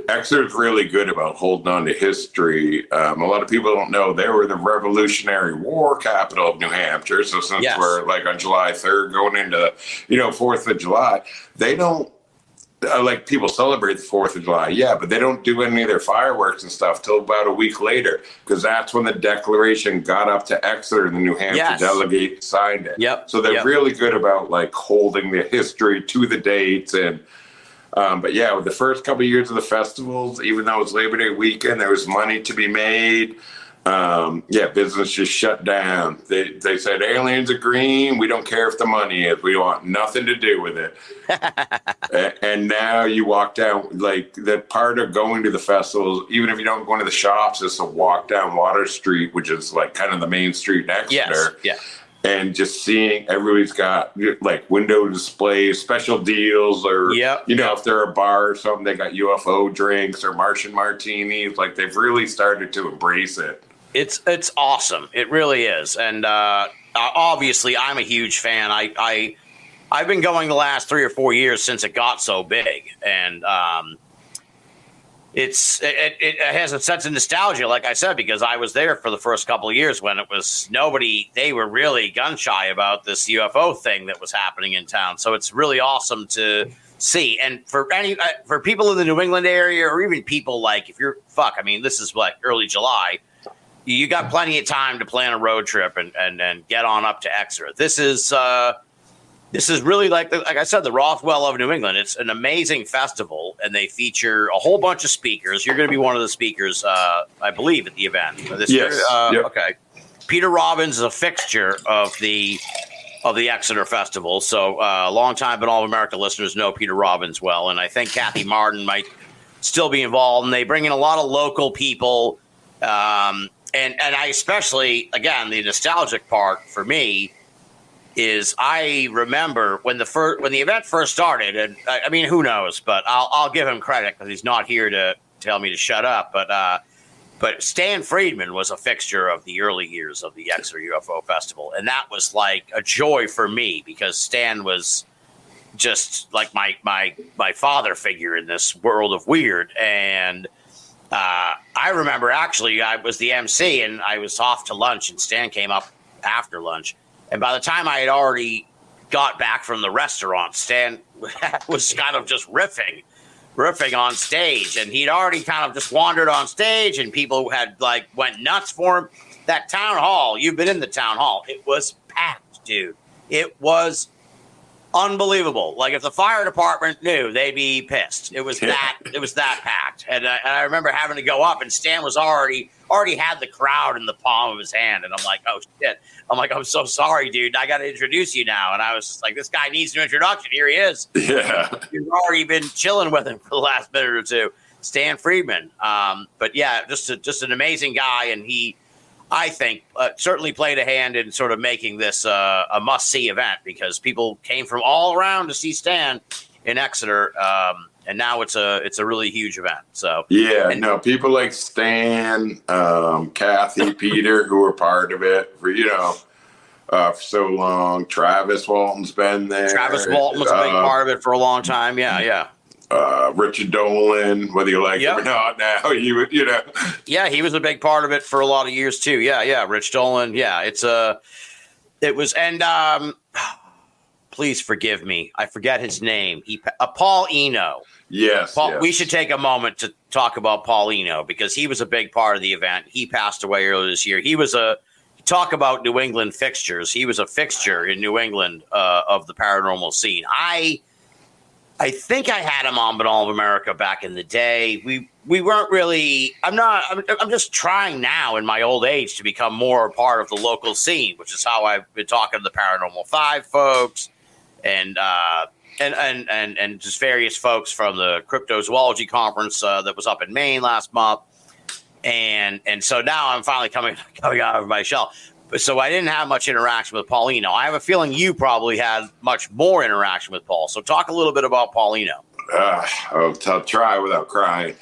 Exeter's really good about holding on to history. A lot of people don't know they were the Revolutionary War capital of New Hampshire. So since we're like on July 3rd going into, 4th of July, they don't, like people celebrate the 4th of July, but they don't do any of their fireworks and stuff till about a week later, because that's when the Declaration got up to Exeter and the New Hampshire delegate signed it. Yep. So they're really good about like holding the history to the dates, and But yeah, with the first couple of years of the festivals, even though it was Labor Day weekend, there was money to be made. Business just shut down. They said aliens are green. We don't care if the money is. We want nothing to do with it. And now you walk down, like, that part of going to the festivals, even if you don't go into the shops, is to walk down Water Street, which is like kind of the main street in Exeter. Yes. Yeah. And just seeing everybody's got like window displays, special deals, or, if they're a bar or something, they got UFO drinks or Martian martinis. Like, they've really started to embrace it. It's awesome. It really is. And obviously, I'm a huge fan. I've been going the last 3 or 4 years since it got so big. And it has a sense of nostalgia, like I said, because I was there for the first couple of years when it was they were really gun shy about this UFO thing that was happening in town. So it's really awesome to see. And for people in the New England area, or even people like, this is like early July, you got plenty of time to plan a road trip and get on up to Exeter. This is really like I said, the Rothwell of New England. It's an amazing festival, and they feature a whole bunch of speakers. You're going to be one of the speakers, I believe, at the event. Yes. Yep. Okay. Peter Robbins is a fixture of the Exeter Festival. So long-time Binnall of America listeners know Peter Robbins well, and I think Kathy Martin might still be involved. And they bring in a lot of local people. And I especially, again, the nostalgic part for me is I remember when the event first started, and I mean, who knows, but I'll give him credit because he's not here to tell me to shut up. But Stan Friedman was a fixture of the early years of the Exeter UFO Festival, and that was like a joy for me because Stan was just like my father figure in this world of weird. And I remember actually I was the MC and I was off to lunch, and Stan came up after lunch. And by the time I had already got back from the restaurant, Stan was kind of just riffing on stage. And he'd already kind of just wandered on stage, and people had went nuts for him. That town hall, you've been in the town hall. It was packed, dude. It was unbelievable. Like, if the fire department knew, they'd be pissed. It was that packed. And I remember having to go up, and Stan was already had the crowd in the palm of his hand. And I'm like, oh shit. I'm like, I'm so sorry, dude. I got to introduce you now. And I was just like, this guy needs an introduction. Here he is. Yeah. You've already been chilling with him for the last minute or two. Stan Friedman. But yeah, just an amazing guy. And he, I think, certainly played a hand in sort of making this a must-see event, because people came from all around to see Stan in Exeter, and now it's a really huge event. So people like Stan, Kathy, Peter, who were part of it for so long. Travis Walton's been there. Travis Walton was a big part of it for a long time. Yeah. Richard Dolan, whether you like him or not now, Yeah, he was a big part of it for a lot of years too. Yeah, Rich Dolan. Yeah, it was, and please forgive me, I forget his name. Paul Eno. Yes, Paul, yes. We should take a moment to talk about Paul Eno, because he was a big part of the event. He passed away earlier this year. He was talk about New England fixtures. He was a fixture in New England of the paranormal scene. I think I had him on Binnall of America back in the day. We weren't really. I'm just trying now in my old age to become more a part of the local scene, which is how I've been talking to the Paranormal 5 folks and just various folks from the Cryptozoology Conference that was up in Maine last month, and so now I'm finally coming out of my shell. So I didn't have much interaction with Paul Eno. I have a feeling you probably had much more interaction with Paul. So talk a little bit about Paul Eno. I'll try without crying.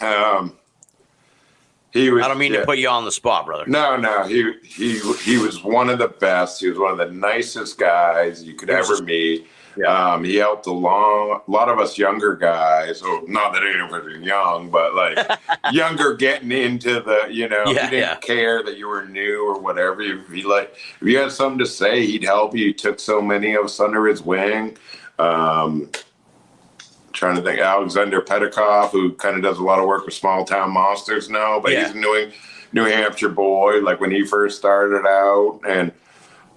He was, I don't mean to put you on the spot, brother. No. He was one of the best. He was one of the nicest guys you could ever meet. Yeah. He helped a lot of us younger guys. Oh, not that any of us are young, but younger getting into the, he didn't care that you were new or whatever. If you had something to say, he'd help you. He took so many of us under his wing. Trying to think, Alexander Petikoff, who kind of does a lot of work with small town monsters now, but he's a New Hampshire boy, like when he first started out, and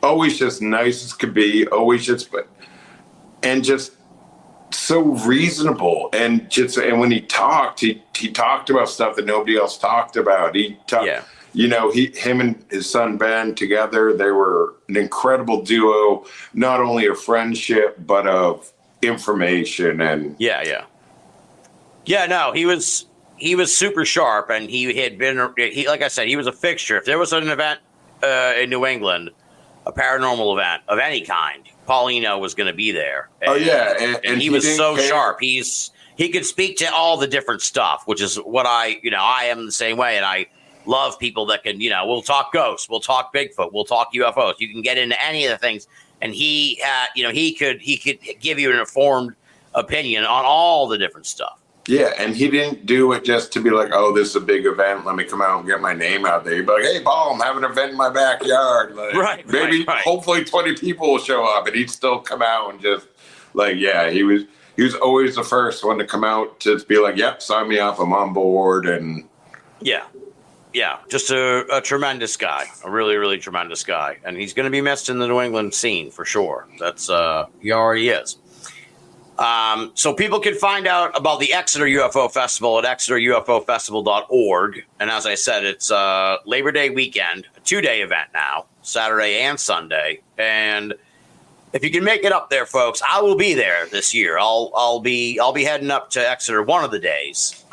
always just nice as could be, always just. And just so reasonable, and when he talked about stuff that nobody else talked about. He talked, him and his son Ben together, they were an incredible duo, not only of friendship but of information. And no, he was super sharp, and he had been, like I said, he was a fixture. If there was an event in New England, a paranormal event of any kind, Paulino was going to be there. And he was so sharp. He could speak to all the different stuff, which is what I am the same way. And I love people that can, we'll talk ghosts, we'll talk Bigfoot, we'll talk UFOs. You can get into any of the things. And he could give you an informed opinion on all the different stuff. Yeah, and he didn't do it just to be like, oh, this is a big event, let me come out and get my name out there. He'd be like, hey, Paul, I'm having an event in my backyard. Like, maybe hopefully 20 people will show up, and he'd still come out and just, he was always the first one to come out to be like, yep, sign me up, I'm on board. And just a tremendous guy, a really, really tremendous guy. And he's going to be missed in the New England scene for sure. That's he already is. So people can find out about the Exeter UFO Festival at exeterufofestival.org. And as I said, it's Labor Day weekend, a 2-day event now, Saturday and Sunday. And if you can make it up there, folks, I will be there this year. I'll be heading up to Exeter one of the days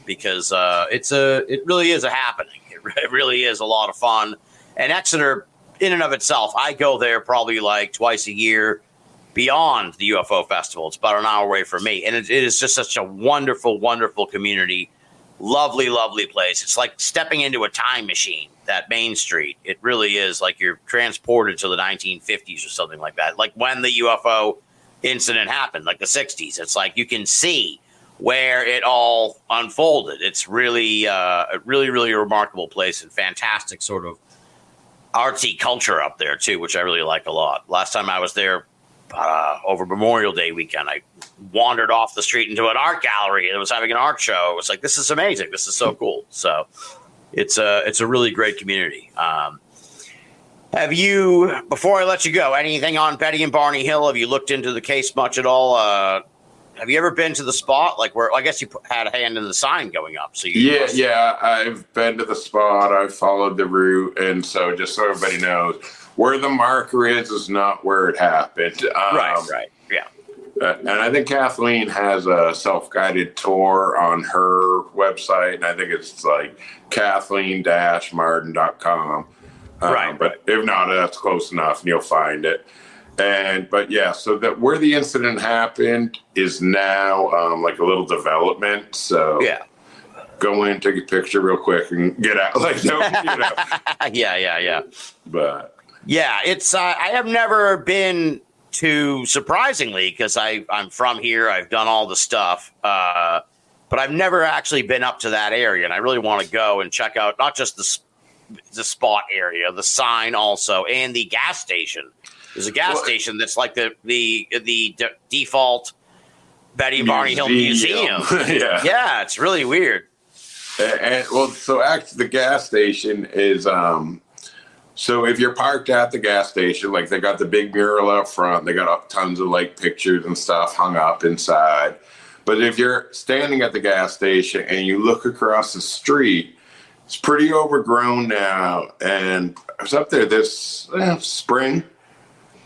because it really is a happening. It really is a lot of fun. And Exeter, in and of itself, I go there probably like twice a year. Beyond the UFO Festival. It's about an hour away from me. And it is just such a wonderful, wonderful community. Lovely, lovely place. It's like stepping into a time machine, that Main Street. It really is like you're transported to the 1950s or something like that. Like when the UFO incident happened, like the 60s. It's like you can see where it all unfolded. It's really, really, really a remarkable place and fantastic sort of artsy culture up there, too, which I really like a lot. Last time I was there, over Memorial Day weekend, I wandered off the street into an art gallery and it was having an art show. It was like, this is amazing. This is so cool. So it's a really great community. Have you, before I let you go, anything on Betty and Barney Hill? Have you looked into the case much at all? Have you ever been to the spot? Like where, I guess you had a hand in the sign going up. So I've been to the spot. I've followed the route. And so just so everybody knows, where the marker is not where it happened. Right. Yeah. And I think Kathleen has a self-guided tour on her website. And I think it's like kathleen-martin.com. But if not, that's close enough and you'll find it. So that where the incident happened is now like a little development. So go in, take a picture real quick and get out. Yeah. But it's I have never been to, surprisingly, because I'm from here. I've done all the stuff, but I've never actually been up to that area, and I really want to go and check out not just the spot area, the sign also, and the gas station. There's a gas station that's like the default Betty and Barney Hill Museum. Yeah, it's really weird. So actually, the gas station is so if you're parked at the gas station, like they got the big mural out front, they got tons of like pictures and stuff hung up inside. But if you're standing at the gas station and you look across the street, it's pretty overgrown now. And I was up there this spring.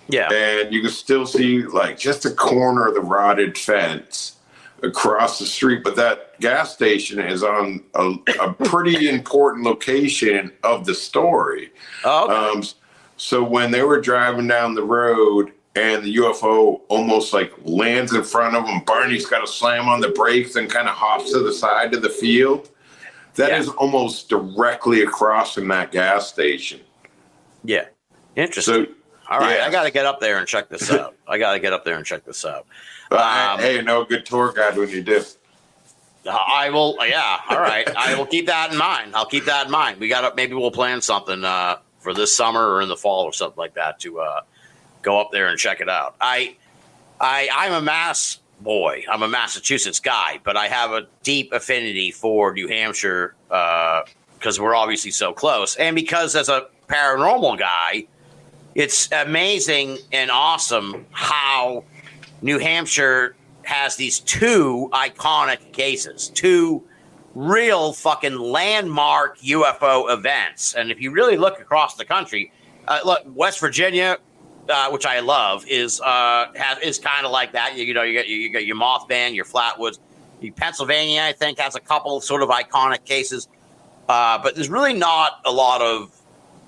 Yeah. And you can still see like just a corner of the rotted fence across the street. But that gas station is on a pretty important location of the story. Oh, okay. So when they were driving down the road and the UFO almost like lands in front of them, Barney's got to slam on the brakes and kind of hops to the side of the field. That is almost directly across from that gas station. Yeah. Interesting. So, all right. I got to get up there and check this out. Hey, know a good tour guide when you do. I will. Yeah. All right. I will keep that in mind. Maybe we'll plan something for this summer or in the fall or something like that to go up there and check it out. I'm a Mass boy. I'm a Massachusetts guy, but I have a deep affinity for New Hampshire because we're obviously so close. And because as a paranormal guy, it's amazing and awesome how New Hampshire has these two iconic cases, two real fucking landmark UFO events. And if you really look across the country, look, West Virginia, which I love, is kind of like that. You got your Mothman, your Flatwoods. Pennsylvania, I think, has a couple sort of iconic cases, but there's really not a lot of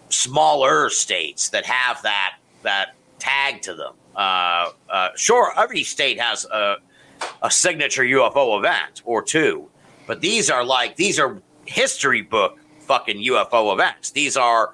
smaller states that have that tag to them. Sure, every state has a signature UFO event or two, but these are history book fucking UFO events. These are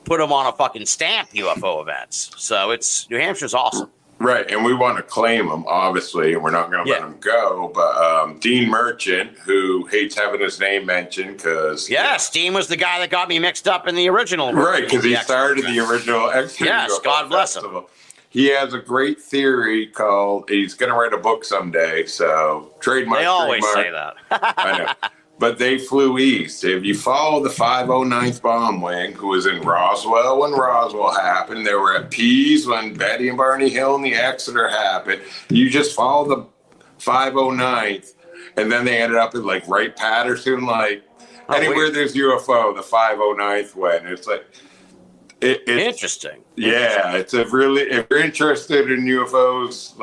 put them on a fucking stamp UFO events. So New Hampshire's awesome. Right, and we want to claim them, obviously, and we're not going to let them go. But Dean Merchant, who hates having his name mentioned, because Dean was the guy that got me mixed up in the original. Right, because he started the original Exeter UFO God bless Festival. him. He has a great theory called he's going to write a book someday. So trademark. They always say that. I know. But they flew east. If you follow the 509th Bomb Wing, who was in Roswell when Roswell happened, they were at Pease when Betty and Barney Hill and the Exeter happened. You just follow the 509th, and then they ended up at like Wright Patterson, anywhere there's UFO, the 509th went. It's like it's interesting. Yeah, it's a really, if you're interested in UFOs,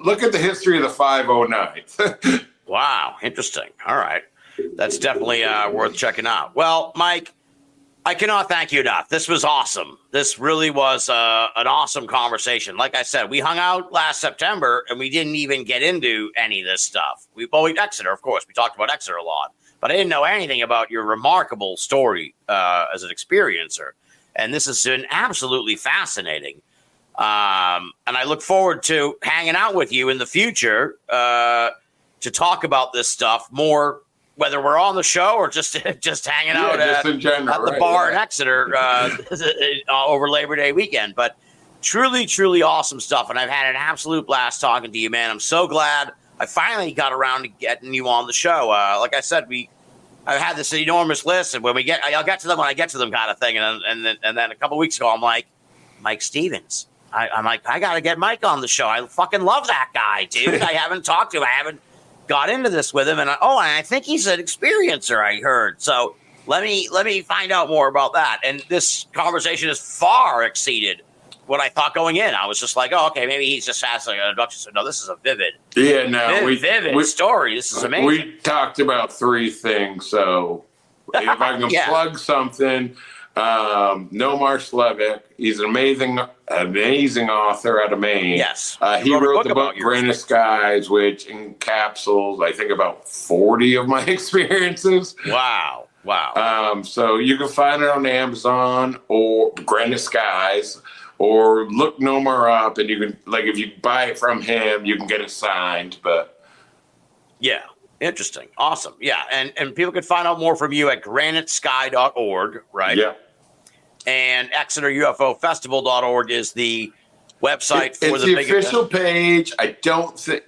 look at the history of the 509th. Wow, interesting. All right. That's definitely worth checking out. Well, Mike, I cannot thank you enough. This was awesome. This really was an awesome conversation. Like I said, we hung out last September and we didn't even get into any of this stuff. We Exeter, of course. We talked about Exeter a lot, but I didn't know anything about your remarkable story as an experiencer. And this has been absolutely fascinating. And I look forward to hanging out with you in the future to talk about this stuff more, whether we're on the show or just hanging out just in general, at the bar in Exeter over Labor Day weekend. But truly, truly awesome stuff. And I've had an absolute blast talking to you, man. I'm so glad I finally got around to getting you on the show. Like I said, I've had this enormous list, and I'll get to them when I get to them kind of thing. And then a couple weeks ago, I'm like, Mike Stevens. I'm like, I got to get Mike on the show. I fucking love that guy, dude. I haven't talked to him. I haven't got into this with him, and I think he's an experiencer, I heard. So let me find out more about that. And this conversation has far exceeded what I thought going in. I was just like, oh, okay, maybe he's just has an abduction. So no, this is a vivid story. This is amazing. We talked about three things. So if I can plug something, Nomar Slevik, he's an amazing author out of Maine. Yes. He wrote the book Granite Skies, which encapsulates, I think, about 40 of my experiences. Wow. So you can find it on Amazon or Granite Skies, or look Nomar up, and you can, if you buy it from him, you can get it signed. But yeah. Interesting. Awesome. Yeah. And people can find out more from you at granitesky.org, right? Yeah. And ExeterUFOFestival.org is the website for the official page. I don't think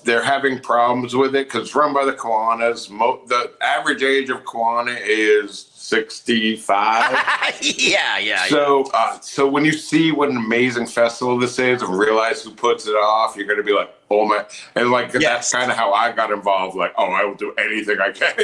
they're having problems with it because it's run by the Kiwanis. The average age of Kiwana is 65. Yeah. So when you see what an amazing festival this is and realize who puts it off, you're going to be like, oh my. And that's kind of how I got involved. I will do anything I can,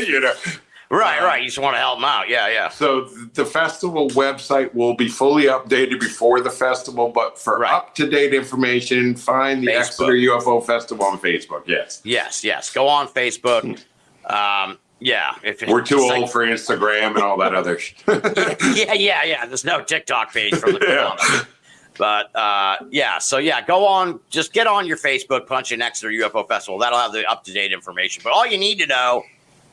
Right. You just want to help them out. Yeah. So the festival website will be fully updated before the festival, but for up-to-date information, find the Exeter UFO Festival on Facebook. Yes. Go on Facebook. We're too old for Instagram and all that other shit. Yeah. There's no TikTok page from the But go on, just get on your Facebook, punch in Exeter UFO Festival. That'll have the up-to-date information. But all you need to know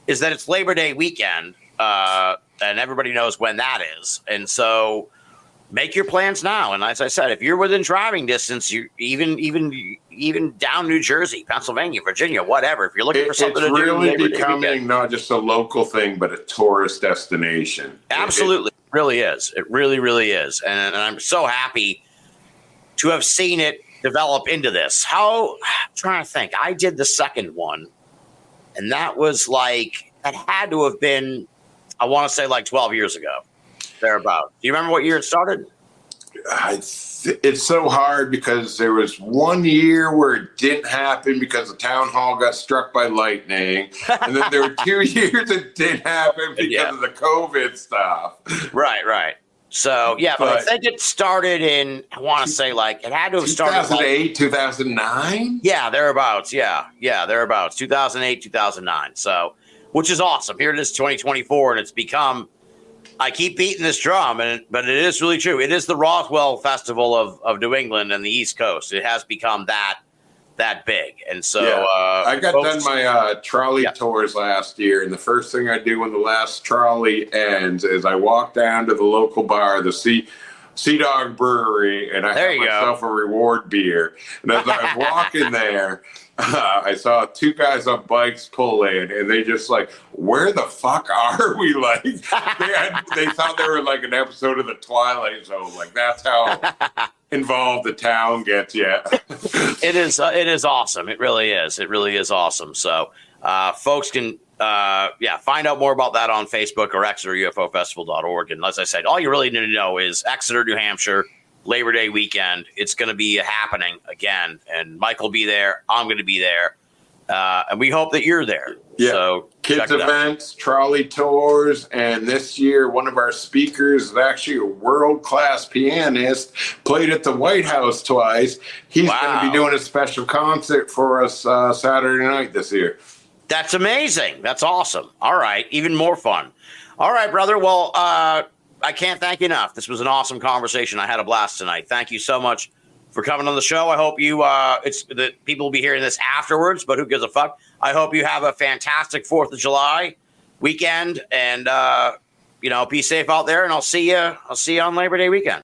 is that it's Labor Day weekend, and everybody knows when that is. And so make your plans now. And as I said, if you're within driving distance, you even down New Jersey, Pennsylvania, Virginia, whatever. If you're looking for something to do, it's really becoming not just a local thing, but a tourist destination. Absolutely, it really is. It really, really is. And I'm so happy to have seen it develop into this. I'm trying to think. I did the second one, and that was that had to have been, I want to say 12 years ago, thereabout. Do you remember what year it started? it's so hard because there was one year where it didn't happen because the town hall got struck by lightning, and then there were 2 years it didn't happen because of the COVID stuff. Right. So, yeah, but I think it started in, I want to say, like, it had to have started 2008, 2009? Yeah, thereabouts. Yeah, thereabouts. 2008, 2009. So, which is awesome. Here it is, 2024, and it's become, I keep beating this drum, but it is really true. It is the Roswell Festival of New England and the East Coast. It has become that big. And so I got done my trolley tours last year, and the first thing I do when the last trolley ends is I walk down to the local bar, the Sea Dog Brewery, and I have myself a reward beer. And as I was walking there, I saw two guys on bikes pull in, and they just like, where the fuck are we? Like, they thought they were like an episode of the Twilight Zone. Like, that's how involved the town gets. Yeah, it is awesome. It really is awesome. So, folks can find out more about that on Facebook or ExeterUFOFestival.org. And as I said, all you really need to know is Exeter, New Hampshire, Labor Day weekend. It's going to be happening again, and Mike will be there. I'm going to be there, and we hope that you're there. Yeah. So kids events, trolley tours, and this year one of our speakers is actually a world-class pianist. Played at the White House twice. He's going to be doing a special concert for us Saturday night this year. That's amazing. That's awesome. All right, even more fun. All right, brother. Well, I can't thank you enough. This was an awesome conversation. I had a blast tonight. Thank you so much for coming on the show. I hope you, the people will be hearing this afterwards, but who gives a fuck? I hope you have a fantastic 4th of July weekend, and, be safe out there, and I'll see you on Labor Day weekend.